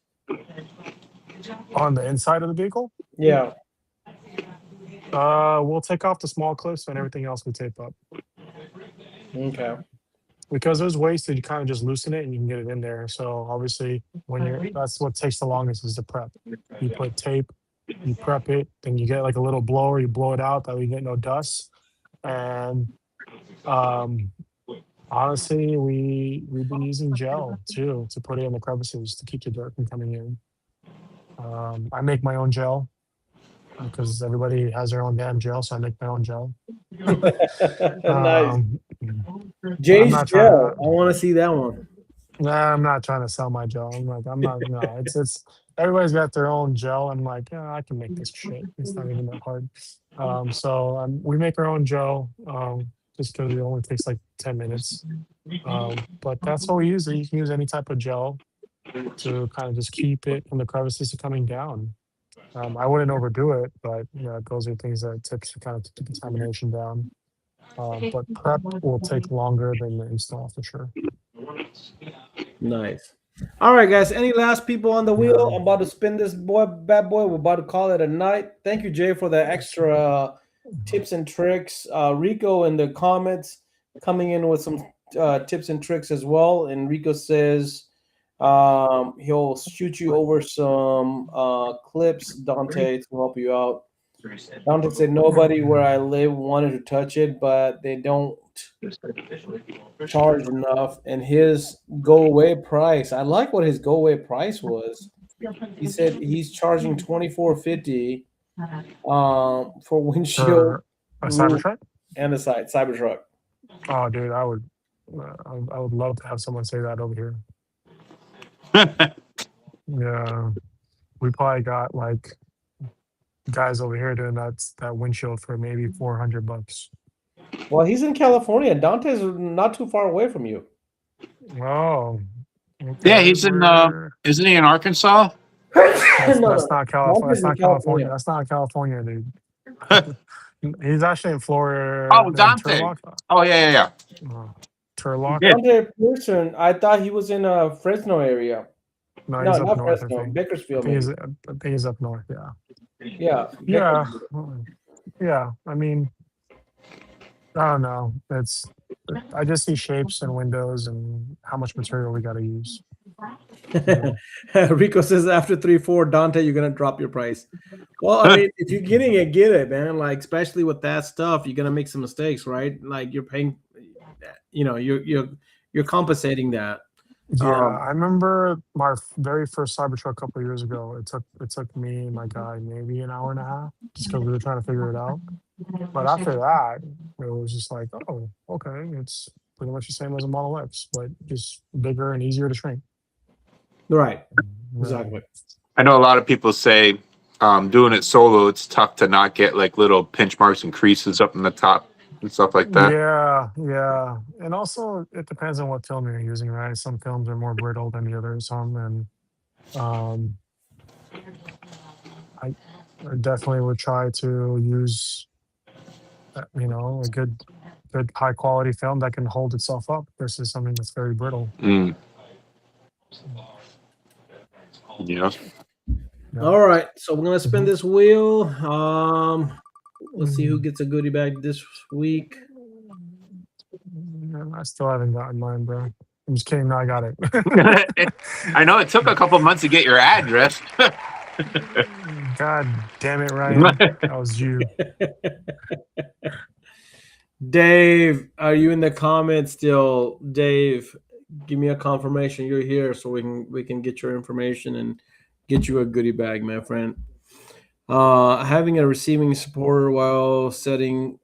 on the inside of the vehicle, Yeah. we'll take off the small clips and everything else we tape up. Okay. Because there's ways to kind of just loosen it and you can get it in there. So obviously, that's what takes the longest is the prep. You put tape, you prep it, then you get like a little blower, you blow it out that way you get no dust. And um, honestly, we've been using gel too to put it in the crevices to keep the dirt from coming in. I make my own gel because everybody has their own damn gel, so I make my own gel. Nice. I'm Jay's not trying gel. to. I want to see that one. Nah, I'm not trying to sell my gel. I'm not. No, it's everybody's got their own gel. I'm like, yeah, I can make this shit. It's not even that hard. We make our own gel. Just because it only takes like 10 minutes. But that's what we use. You can use any type of gel to kind of just keep it from the crevices to coming down. I wouldn't overdo it, but those are things that tips to kind of keep the contamination down. But prep will take longer than the install for sure. Nice. All right, guys. Any last people on the wheel? Yeah. I'm about to spin this bad boy. We're about to call it a night. Thank you, Jay, for the extra tips and tricks. Rico in the comments coming in with some tips and tricks as well. And Rico says he'll shoot you over some clips, Dante, to help you out. Dante said nobody where I live wanted to touch it, but they don't charge enough. And his go away price, I like what his go away price was. He said he's charging 24.50 for windshield, For a roof, Cybertruck? and the side Cybertruck. Oh, dude, I would love to have someone say that over here. Yeah, we probably got like guys over here doing that windshield for maybe $400. Well, he's in California. Dante's not too far away from you. Oh, Yeah, okay. he's in. Where? Isn't he in Arkansas? That's, No, that's no, not California. Dante's That's in not California. California. That's not California, dude. He's actually in Oh, Florida, Dante. Turlock. Oh, yeah. Turlock. Yeah. Dante Pearson, I thought he was in Fresno area. No, No, he's up not north. I Fresno, think. Bakersfield. I Maybe. think he's up north. Yeah. Yeah. Yeah. Bakersfield. Yeah. I mean, I don't know. I just see shapes and windows and how much material we got to use. Rico says after 3-4, Dante, you're gonna drop your price. Well, I mean, if you're getting it, get it, man. Like, especially with that stuff, you're gonna make some mistakes, right? Like you're paying, you're compensating that. Yeah, I remember my very first Cybertruck a couple of years ago. It took me and my guy maybe an hour and a half just because we were trying to figure it out. But after that, it was just like, oh, okay, it's pretty much the same as a Model X, but just bigger and easier to shrink. Right. Yeah. Exactly. I know a lot of people say doing it solo, it's tough to not get like little pinch marks and creases up in the top and stuff like that. Yeah. And also, it depends on what film you're using, right? Some films are more brittle than the others, and I definitely would try to use, a good high quality film that can hold itself up versus something that's very brittle. Mm. Yeah. Yeah. All right. So we're gonna spin this wheel. Let's see who gets a goodie bag this week. I still haven't gotten mine, bro. I'm just kidding. No, I got it. I know it took a couple months to get your address. God damn it, Ryan. That was you. Dave, are you in the comments still? Dave, give me a confirmation you're here so we can get your information and get you a goodie bag, my friend. Having a receiving supporter while setting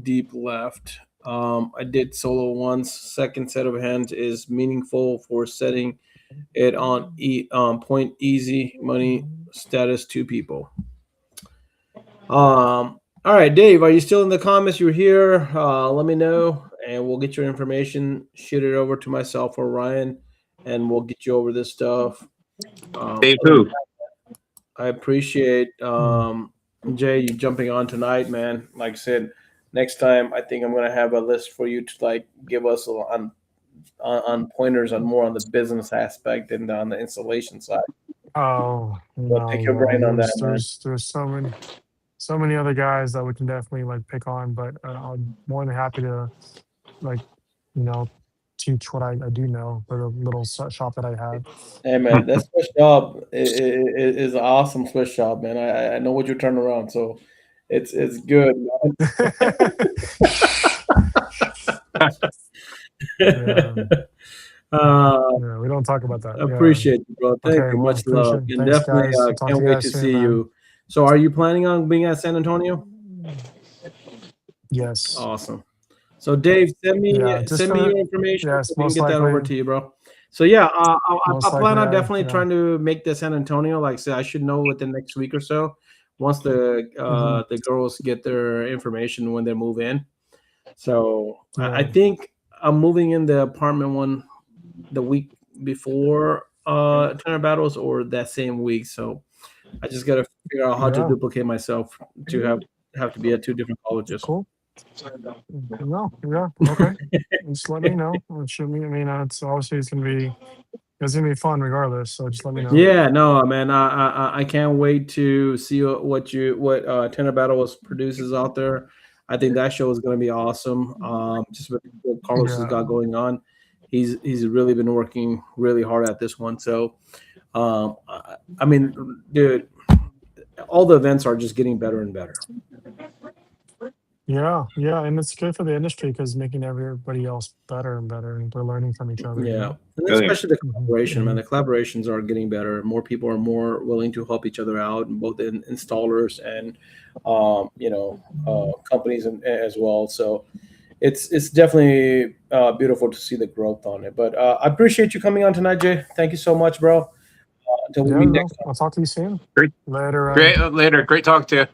deep left. I did solo once. Second set of hands is meaningful for setting it on point easy money status 2 people. All right, Dave, are you still in the comments? You're here. Let me know, and we'll get your information. Shoot it over to myself or Ryan, and we'll get you over this stuff. Dave who? I appreciate Jay you jumping on tonight, man. Like I said, next time I think I'm gonna have a list for you to like give us on pointers on more on the business aspect and on the installation side. Oh, We'll pick your brain on that, man. There's so many other guys that we can definitely like pick on, but I'm more than happy to teach what I do know for the little shop that I have. Hey man, that Swiss job is an awesome Swiss job, man. I know what you turn around, so it's good, man. Yeah, we don't talk about that. Appreciate you, bro. Thank you. Much love. And Thanks, definitely guys. can't wait to see you. So are you planning on being at San Antonio? Yes. Awesome. So Dave, send me your information so we can get that over to you, bro. So yeah, I plan on definitely trying to make the San Antonio. Like I said, I should know within the next week or so once the girls get their information when they move in. So I think I'm moving in the apartment one the week before Turner Battles or that same week. So I just got to figure out how to duplicate myself to have to be at 2 different colleges. Cool. No, okay. Just let me know. It's obviously it's gonna be fun regardless. So just let me know. Yeah, no, man. I can't wait to see what Turner Battles produces out there. I think that show is going to be awesome. Just with what Carlos has got going on, he's really been working really hard at this one. So, I mean, dude, all the events are just getting better and better. Yeah, and it's good for the industry because making everybody else better and better, and they're learning from each other. Yeah, and Brilliant. especially the Mhm, collaboration, man. mhm. The collaborations are getting better. More people are more willing to help each other out, both in installers and companies as well. So it's definitely beautiful to see the growth on it. But I appreciate you coming on tonight, Jay. Thank you so much, bro. Until we Yeah, meet bro. next time. I'll talk to you soon. Great, Later. great, later. Great talk to you.